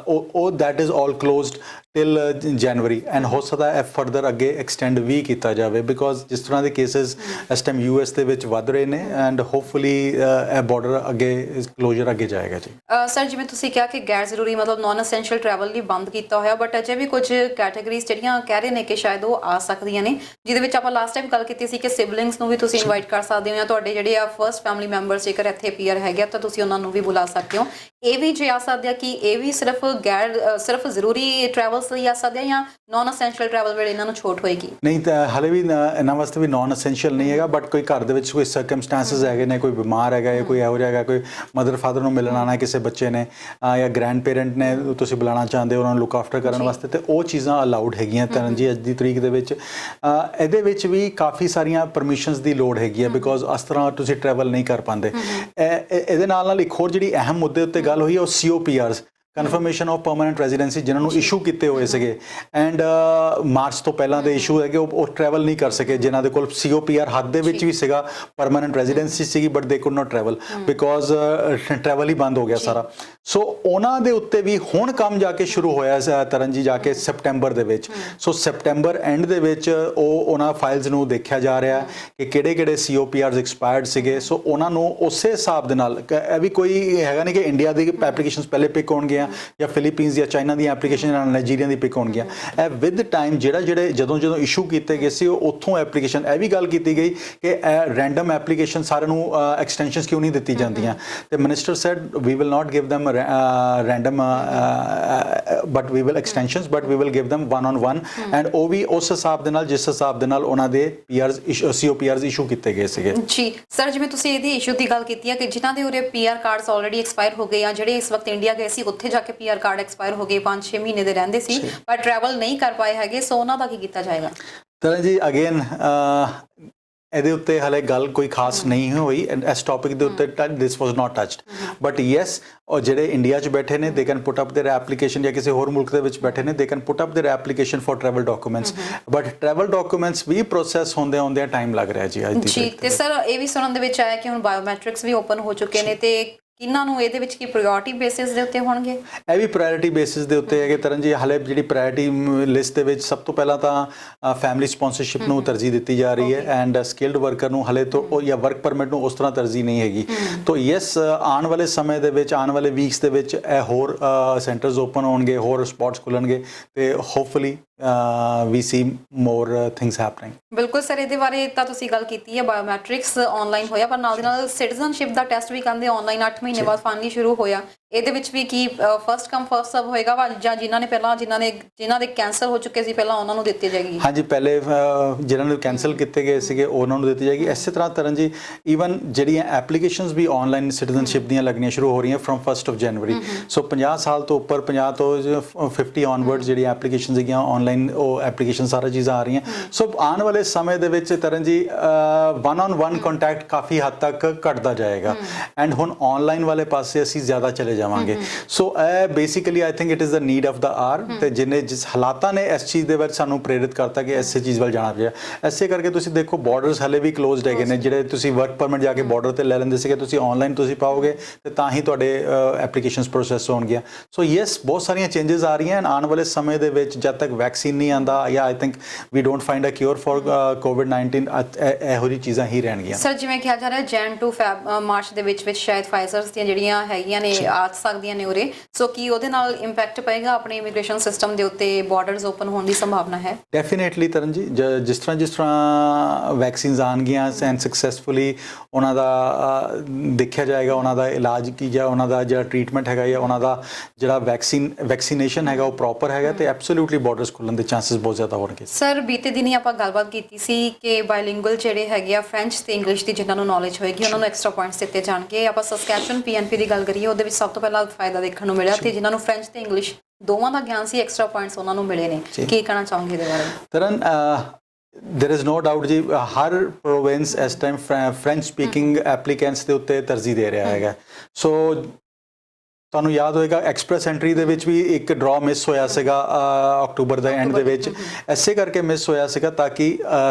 ਉਹ that is all closed till January, and ਹੋ ਸਕਦਾ ਹੈ ਫਰਦਰ ਅੱਗੇ ਐਕਸਟੈਂਡ ਵੀ ਕੀਤਾ ਜਾਵੇ, ਬਿਕੋਜ਼ ਜਿਸ ਤਰ੍ਹਾਂ ਦੇ ਕੇਸਿਸ ਇਸ ਟਾਈਮ ਯੂਐਸ ਦੇ ਵਿੱਚ ਵੱਧ ਰਹੇ ਨੇ, ਐਂਡ ਹੋਪਫੁਲੀ ਇਹ ਬਾਰਡਰ ਅੱਗੇ ਕਲੋਜ਼ਰ ਅੱਗੇ ਜਾਏਗਾ ਜੀ। ਸਰ ਜਿਵੇਂ ਤੁਸੀਂ ਕਿਹਾ ਕਿ ਗੈਰ ਜ਼ਰੂਰੀ ਮਤਲਬ ਨਾਨ ਅਸੈਂਸ਼ੀਅਲ ਟਰੈਵਲ ਲਈ ਬੰਦ ਕੀਤਾ ਹੋਇਆ, ਬਟ ਅਜੇ ਵੀ ਕੁਝ ਕੈਟਾਗਰੀਜ਼ ਜਿਹੜੀਆਂ ਕਹਿ ਰਹੇ ਨੇ ਕਿ ਸ਼ਾਇਦ ਉਹ ਆ ਸਕਦੀਆਂ ਨੇ, ਜਿਹਦੇ ਵਿੱਚ ਆਪਾਂ ਲਾਸਟ ਟਾਈਮ ਗੱਲ ਕੀਤੀ ਸੀ ਕਿ ਸਿਬਲਿੰਗਸ ਨੂੰ ਵੀ ਤੁਸੀਂ ਇਨਵਾਈਟ ਕਰ ਸਕਦੇ ਹੋ, ਜਾਂ ਤੁਹਾਡੇ ਜਿਹੜੇ ਆ ਫਰਸਟ ਫੈਮਿਲੀ ਮੈਂਬਰਸ ਜੇਕਰ ਇੱਥੇ ਪੀਆਰ ਹੈਗੇ ਤਾਂ ਤੁਸੀਂ ਉਹਨਾਂ ਨੂੰ ਵੀ ਬੁਲਾ ਸਕਦੇ ਹੋ। ਇਹ ਵੀ ਜੇ ਆ ਸਕਦੇ ਆ ਕਿ ਇਹ ਵੀ ਸਿਰਫ ਜ਼ਰੂਰੀ ਟਰੈਵਲਸ ਲਈ ਆ ਸਕਦੇ ਆ, ਜਾਂ ਨਾਨ ਅਸੈਂਸ਼ੀਅਲ ਟਰੈਵਲ ਵੇਲੇ ਇਹਨਾਂ ਨੂੰ ਛੋਟ ਹੋਏਗੀ? ਨਹੀਂ, ਤਾਂ ਹਲੇ ਵੀ ਇਹਨਾਂ ਵਾਸਤੇ ਵੀ ਨਾਨ ਅਸੈਂਸ਼ੀਅਲ ਨਹੀਂ ਹੈਗਾ, ਬਟ ਕੋਈ ਘਰ ਦੇ ਵਿੱਚ ਕੋਈ ਸਰਕਮਸਟੈਂਸਿਸ ਹੈਗੇ ਨੇ, ਕੋਈ ਬਿਮਾਰ ਹੈਗਾ ਜਾਂ ਕੋਈ ਇਹੋ ਜਿਹਾ ਹੈਗਾ, ਕੋਈ ਮਦਰ ਫਾਦਰ ਨੂੰ ਮਿਲਣ ਆਉਣਾ, ਕਿਸੇ ਬੱਚੇ ਨੇ ਜਾਂ ਗ੍ਰੈਂਡ ਪੇਰੈਂਟ ਨੇ ਤੁਸੀਂ ਬੁਲਾਉਣਾ ਚਾਹੁੰਦੇ ਹੋ ਉਹਨਾਂ ਨੂੰ ਲੁੱਕ ਆਫਟਰ ਕਰਨ ਵਾਸਤੇ, ਤੇ ਉਹ ਚੀਜ਼ਾਂ ਅਲਾਉਡ ਹੈਗੀਆਂ ਤਰਨ ਜੀ ਅੱਜ ਦੀ ਤਰੀਕ ਦੇ ਵਿੱਚ। ਇਹਦੇ ਵਿੱਚ ਵੀ ਕਾਫੀ ਸਾਰੀਆਂ ਪਰਮਿਸ਼ਨਸ ਦੀ ਲੋੜ ਹੈਗੀ ਹੈ, ਬਿਕੋਜ਼ ਇਸ ਤਰ੍ਹਾਂ ਤੁਸੀਂ ਟਰੈਵਲ ਨਹੀਂ ਕਰ ਪਾਉਂਦੇ। ਇਹਦੇ ਨਾਲ ਇੱਕ ਹੋਰ ਜਿਹੜੀ ਅਹਿਮ ਮੁੱਦੇ ਉੱਤੇ ਗੱਲ ਹੋਈ ਹੈ ਉਹ COPRs, confirmation of permanent residency, ਜਿਨ੍ਹਾਂ ਨੂੰ ਇਸ਼ੂ ਕੀਤੇ ਹੋਏ ਸੀਗੇ ਐਂਡ ਮਾਰਚ ਤੋਂ ਪਹਿਲਾਂ ਦੇ ਇਸ਼ੂ ਹੈਗੇ, ਉਹ ਟਰੈਵਲ ਨਹੀਂ ਕਰ ਸਕੇ, ਜਿਨ੍ਹਾਂ ਦੇ ਕੋਲ COPR ਹੱਥ ਦੇ ਵਿੱਚ ਵੀ ਸੀਗਾ, ਪਰਮਾਨੈਂਟ ਰੈਜ਼ੀਡੈਂਸੀ ਸੀਗੀ, but they could not travel because travel ਹੀ ਬੰਦ ਹੋ ਗਿਆ ਸਾਰਾ। ਸੋ ਉਹਨਾਂ ਦੇ ਉੱਤੇ ਵੀ ਹੁਣ ਕੰਮ ਜਾ ਕੇ ਸ਼ੁਰੂ ਹੋਇਆ ਤਰਨ ਜੀ, ਜਾ ਕੇ ਸੈਪਟੈਂਬਰ ਦੇ ਵਿੱਚ। ਸੋ ਸੈਪਟੈਂਬਰ ਐਂਡ ਦੇ ਵਿੱਚ ਉਹਨਾਂ ਫਾਈਲਸ ਨੂੰ ਦੇਖਿਆ ਜਾ ਰਿਹਾ ਕਿ ਕਿਹੜੇ COPRs ਐਕਸਪਾਇਰਡ ਸੀਗੇ। ਸੋ ਉਹਨਾਂ ਨੂੰ ਉਸੇ ਹਿਸਾਬ ਦੇ ਨਾਲ, ਇਹ ਵੀ ਕੋਈ ਹੈਗਾ ਨਹੀਂ ਕਿ ਇੰਡੀਆ ਦੀ ਐਪਲੀਕੇਸ਼ਨਸ ਪਹਿਲੇ ਪਿਕ ਹੋਣਗੀਆਂ ਜਾਂ ਫਿਲੀਪੀਨਸ ਜਾਂ ਚਾਈਨਾ ਦੀਆਂ ਐਪਲੀਕੇਸ਼ਨ ਜਾਂ ਨਾਈਜੀਰੀਆ ਦੀ ਪਿਕ ਹੋਣਗੀਆਂ। ਇਹ ਵਿਦ ਟਾਈਮ ਜਿਹੜੇ ਜਦੋਂ ਇਸ਼ੂ ਕੀਤੇ ਗਏ ਸੀ, ਉਹ ਉੱਥੋਂ ਐਪਲੀਕੇਸ਼ਨ, ਇਹ ਵੀ ਗੱਲ ਕੀਤੀ ਗਈ ਕਿ ਰੈਂਡਮ ਐਪਲੀਕੇਸ਼ਨ ਸਾਰਿਆਂ ਨੂੰ ਐਕਸਟੈਂਸ਼ਨਸ ਕਿਉਂ ਨਹੀਂ ਦਿੱਤੀ ਜਾਂਦੀਆਂ, ਤੇ minister said we will not give them random but we will extensions, but we will give them one on one, and ਉਹ ਵੀ ਉਸ ਹਿਸਾਬ ਦੇ ਨਾਲ ਜਿਸ ਹਿਸਾਬ ਦੇ ਨਾਲ ਉਹਨਾਂ ਦੇ COPRs ਇਸ਼ੂ ਕੀਤੇ ਗਏ ਸੀਗੇ ਜੀ। ਸਰ ਜਿਵੇਂ ਤੁਸੀਂ ਇਹਦੀ ਇਸ਼ੂ ਦੀ ਗੱਲ ਕੀਤੀ ਹੈ ਕਿ ਜਿਨ੍ਹਾਂ ਦੇ ਉਰੇ PR ਕਾਰਡਸ ਆਲਰੇਡੀ ਐਕਸਪਾਇਰ ਹੋ ਗਏ ਆ, ਜਿਹੜੇ ਇਸ ਵਕਤ ਇੰਡੀਆ ਗਏ ਸੀ ਉੱਥੇ ਜਾ ਕੇ PR ਕਾਰਡ ਐਕਸਪਾਇਰ ਹੋ ਗਏ, 5-6 ਮਹੀਨੇ ਦੇ ਰਹਿੰਦੇ ਸੀ ਪਰ ਟਰੈਵਲ ਨਹੀਂ ਕਰ ਪਾਏ ਹੈਗੇ, ਸੋ ਉਹਨਾਂ ਦਾ ਕੀ ਕੀਤਾ ਜਾਏਗਾ? ਤਰਨ ਜੀ ਅਗੇਨ ਇਹਦੇ ਉੱਤੇ ਹਲੇ ਗੱਲ ਕੋਈ ਖਾਸ ਨਹੀਂ ਹੋਈ, ਇਸ ਟੌਪਿਕ ਦੇ ਉੱਤੇ this was not touched, but yes ਔਰ ਜਿਹੜੇ ਇੰਡੀਆ 'ਚ ਬੈਠੇ ਨੇ they can put up their application, ਜਾਂ ਕਿਸੇ ਹੋਰ ਮੁਲਕ ਦੇ ਵਿੱਚ ਬੈਠੇ ਨੇ they can put up their application for travel documents, but travel documents ਵੀ ਪ੍ਰੋਸੈਸ ਹੁੰਦੇ ਟਾਈਮ ਲੱਗ ਰਿਹਾ ਜੀ ਅੱਜ ਦੀ ਜੀ। ਤੇ ਸਰ ਇਹ ਵੀ ਸੁਣਨ ਦੇ ਵਿੱਚ ਆਇਆ ਕਿ ਹੁਣ ਬਾਇਓਮੈਟ੍ਰਿਕਸ ਵੀ ਓਪਨ ਹੋ ਚੁੱਕੇ ਨੇ, ਤੇ ਇਹਨਾਂ ਨੂੰ ਇਹਦੇ ਵਿੱਚ ਕੀ ਪ੍ਰਾਇੋਰਟੀ ਬੇਸਿਸ ਦੇ ਉੱਤੇ ਹੋਣਗੇ? ਇਹ ਵੀ ਪ੍ਰਾਇੋਰਟੀ ਬੇਸਿਸ ਦੇ ਉੱਤੇ ਹੈਗੇ ਤਰਨ ਜੀ। ਹਲੇ ਜਿਹੜੀ ਪ੍ਰਾਇੋਰਟੀ ਲਿਸਟ ਦੇ ਵਿੱਚ ਸਭ ਤੋਂ ਪਹਿਲਾਂ ਤਾਂ ਫੈਮਿਲੀ ਸਪਾਂਸਰਸ਼ਿਪ ਨੂੰ ਤਰਜੀਹ ਦਿੱਤੀ ਜਾ ਰਹੀ ਹੈ, ਐਂਡ ਸਕਿਲਡ ਵਰਕਰ ਨੂੰ ਹਲੇ ਤੋਂ ਜਾਂ ਵਰਕ ਪਰਮਿਟ ਨੂੰ ਉਸ ਤਰ੍ਹਾਂ ਤਰਜੀਹ ਨਹੀਂ ਹੈਗੀ। ਤਾਂ ਯੈਸ, ਆਉਣ ਵਾਲੇ ਸਮੇਂ ਦੇ ਵਿੱਚ, ਆਉਣ ਵਾਲੇ ਵੀਕਸ ਦੇ ਵਿੱਚ ਇਹ ਹੋਰ ਸੈਂਟਰਸ ਓਪਨ ਹੋਣਗੇ, ਹੋਰ ਸਪੌਟਸ ਖੁੱਲਣਗੇ, ਤੇ ਹੋਪਫੁਲੀ ਵੀ ਸੀ ਮੋਰ ਥਿੰਗਸ ਹੈਪਨਿੰਗ। ਬਿਲਕੁਲ ਸਰ, ਇਹਦੇ ਬਾਰੇ ਤਾਂ ਤੁਸੀਂ ਗੱਲ ਕੀਤੀ ਹੈ, ਬਾਇਓਮੈਟ੍ਰਿਕਸ ਆਨਲਾਈਨ ਹੋਇਆ, ਪਰ ਨਾਲ ਦੀ ਨਾਲ ਸਿਟੀਜ਼ਨਸ਼ਿਪ ਦਾ ਟੈਸਟ ਵੀ ਕਹਿੰਦੇ ਆਨਲਾਈਨ 8 ਮਹੀਨੇ ਬਾਅਦ ਫਾਈਨਲੀ ਸ਼ੁਰੂ ਹੋਇਆ। ਇਹਦੇ ਵਿੱਚ ਵੀ ਕੀ ਫਸਟ ਕਮ ਫਸਟ ਸਰਵ ਹੋਏਗਾ, ਜਾਂ ਜਿਨ੍ਹਾਂ ਦੇ ਕੈਂਸਲ ਹੋ ਚੁੱਕੇ ਸੀ ਪਹਿਲਾਂ ਉਹਨਾਂ ਨੂੰ ਦਿੱਤੀ ਜਾਏਗੀ? ਹਾਂਜੀ, ਪਹਿਲੇ ਜਿਹਨਾਂ ਨੂੰ ਕੈਂਸਲ ਕੀਤੇ ਗਏ ਸੀਗੇ ਉਹਨਾਂ ਨੂੰ ਦਿੱਤੀ ਜਾਏਗੀ। ਇਸੇ ਤਰ੍ਹਾਂ ਤਰਨ ਜੀ ਈਵਨ ਜਿਹੜੀਆਂ ਐਪਲੀਕੇਸ਼ਨਸ ਵੀ ਆਨਲਾਈਨ ਸਿਟੀਜ਼ਨਸ਼ਿਪ ਦੀਆਂ ਲੱਗਣੀਆਂ ਸ਼ੁਰੂ ਹੋ ਰਹੀਆਂ ਫਰਮ 1 ਜਨਵਰੀ। ਸੋ 50 ਸਾਲ ਤੋਂ ਉੱਪਰ, 50 ਤੋਂ 50 ਔਨਵਰਡ ਜਿਹੜੀਆਂ ਐਪਲੀਕੇਸ਼ਨਸ ਹੈਗੀਆਂ ਆਨਲਾਈਨ, ਉਹ ਐਪਲੀਕੇਸ਼ਨ ਸਾਰਾ ਚੀਜ਼ਾਂ ਆ ਰਹੀਆਂ। ਸੋ ਆਉਣ ਵਾਲੇ ਸਮੇਂ ਦੇ ਵਿੱਚ ਤਰਨ ਜੀ 1-on-1 ਕੰਟੈਕਟ ਕਾਫੀ ਹੱਦ ਤੱਕ ਘਟਦਾ ਜਾਏਗਾ, ਐਂਡ ਹੁਣ ਆਨਲਾਈਨ ਵਾਲੇ ਪਾਸੇ ਅਸੀਂ ਜ਼ਿਆਦਾ ਚਲੇ ਜਾਵਾਂਗੇ। ਸੋ ਇਹ basically I think it is the need of the hour, ਤੇ ਜਿਸ ਹਾਲਾਤਾਂ ਨੇ ਇਸ ਚੀਜ਼ ਦੇ ਵਿੱਚ ਸਾਨੂੰ ਪ੍ਰੇਰਿਤ ਕਰਤਾ ਕਿ ਇਸੇ ਚੀਜ਼ ਵੱਲ ਜਾਣਾ ਪਿਆ। ਇਸੇ ਕਰਕੇ ਤੁਸੀਂ ਦੇਖੋ ਬਾਰਡਰਸ ਹਲੇ ਵੀ ਕਲੋਜ਼ਡ ਹੈਗੇ ਨੇ। ਜਿਹੜੇ ਤੁਸੀਂ ਵਰਕ ਪਰਮਿਟ ਜਾ ਕੇ ਬਾਰਡਰ ਤੇ ਲੈ ਲੈਂਦੇ ਸੀਗੇ, ਤੁਸੀਂ ਆਨਲਾਈਨ ਤੁਸੀਂ ਪਾਓਗੇ ਤੇ ਤਾਂ ਹੀ ਤੁਹਾਡੇ ਐਪਲੀਕੇਸ਼ਨਸ ਪ੍ਰੋਸੈਸ ਹੋਣਗੀਆਂ। ਸੋ ਯੈਸ, ਬਹੁਤ ਸਾਰੀਆਂ ਚੇਂਜਸ ਆ ਰਹੀਆਂ। ਆਉਣ ਵਾਲੇ ਸਮੇਂ ਦੇ ਵਿੱਚ ਜਦ ਤੱਕ ਵੈਕਸੀਨ ਨਹੀਂ ਆਉਂਦਾ, ਜਾਂ I think we don't find a cure for COVID-19, ਇਹੋ ਜਿਹੀ ਚੀਜ਼ਾਂ ਹੀ ਰਹਿਣਗੀਆਂ। ਸਰ ਜਿਵੇਂ ਕਿਹਾ ਜਾ ਰਿਹਾ ਜੈਨ ਟੂ ਮਾਰਚ ਦੇ ਵਿੱਚ ਸ਼ਾਇਦ ਫਾਈਜ਼ਰਸ ਦੀਆਂ ਜਿਹੜੀਆਂ ਹੈਗੀਆਂ ਨੇ ਆ ਸਕਦੀਆਂ ਨੇ ਉਰੇ, ਸੋ ਕੀ ਉਹਦੇ ਨਾਲ ਇੰਪੈਕਟ ਪਏਗਾ ਆਪਣੇ ਇਮੀਗ੍ਰੇਸ਼ਨ ਸਿਸਟਮ ਦੇ ਉੱਤੇ? ਬਾਰਡਰਸ ਓਪਨ ਹੋਣ ਦੀ ਸੰਭਾਵਨਾ ਹੈ? ਡੈਫੀਨੇਟਲੀ ਤਰਨ ਜੀ, ਜਿਸ ਤਰ੍ਹਾਂ ਵੈਕਸੀਨਸ ਆਉਣਗੀਆਂ ਐਂਡ ਸਕਸੈਸਫੁਲੀ ਉਹਨਾਂ ਦਾ ਦੇਖਿਆ ਜਾਏਗਾ, ਉਹਨਾਂ ਦਾ ਇਲਾਜ ਕੀ ਜਾਂ ਉਹਨਾਂ ਦਾ ਜਿਹੜਾ ਟ੍ਰੀਟਮੈਂਟ ਹੈਗਾ ਜਾਂ ਉਹਨਾਂ ਦਾ ਜਿਹੜਾ ਵੈਕਸੀਨੇਸ਼ਨ ਹੈਗਾ ਉਹ ਪ੍ਰੋਪਰ ਹੈਗਾ, ਤੇ ਐਬਸੋਲੂਟਲੀ ਬਾਰਡਰਸ ਖੁੱਲ੍ਹਣ ਦੇ ਚਾਂਸਸ ਬਹੁਤ ਜ਼ਿਆਦਾ ਹੋਣਗੇ। ਸਰ ਬੀਤੇ ਦਿਨੀ ਆਪਾਂ ਗੱਲਬਾਤ ਕੀਤੀ ਸੀ ਕਿ ਬਾਇਲਿੰਗੁਅਲ ਜਿਹੜੇ ਹੈਗੇ ਆ ਫ੍ਰੈਂਚ ਤੇ ਇੰਗਲਿਸ਼ ਦੀ ਜਿਨ੍ਹਾਂ ਨੂੰ ਨੌਲੇਜ ਹੋਏਗੀ ਉਹਨਾਂ ਨੂੰ ਐਕਸਟਰਾ ਪੁਆਇੰਟਸ ਦਿੱਤੇ ਜਾਣਗੇ। ਆਪਾਂ ਸਸਕੈਚੁਅਨ PNP ਦੀ ਗੱਲ ਕਰੀਏ, ਉਹਦੇ ਵਿੱਚ ਸਭ ਤੋਂ ਪਹਿਲਾਂ ਫਾਇਦਾ ਦੇਖਣ ਨੂੰ ਮਿਲਿਆ, ਤੇ ਜਿਨ੍ਹਾਂ ਨੂੰ ਫ੍ਰੈਂਚ ਤੇ ਇੰਗਲਿਸ਼ ਦੋਵਾਂ ਦਾ ਗਿਆਨ ਸੀ, ਐਕਸਟਰਾ ਪੁਆਇੰਟਸ ਉਹਨਾਂ ਨੂੰ ਮਿਲੇ ਨੇ। ਕੀ ਕਹਿਣਾ ਚਾਹੋਗੇ ਇਹਦੇ ਬਾਰੇ? Taran there is no doubt जी, हर प्रोविंस इस टाइम फ्रेंच स्पीकिंग एप्लीकेंट्स ਦੇ ਉੱਤੇ ਤਰਜੀਹ ਦੇ ਰਿਹਾ ਹੈਗਾ। ਸੋ ਤੁਹਾਨੂੰ ਯਾਦ ਹੋਏਗਾ ਐਕਸਪ੍ਰੈਸ ਐਂਟਰੀ ਦੇ ਵਿੱਚ ਵੀ ਇੱਕ ਡਰਾ ਮਿਸ ਹੋਇਆ ਸੀਗਾ ਅਕਤੂਬਰ ਦੇ ਐਂਡ ਦੇ ਵਿੱਚ, ਐਸੇ ਕਰਕੇ ਮਿਸ ਹੋਇਆ ਸੀਗਾ ਤਾਂ ਕਿ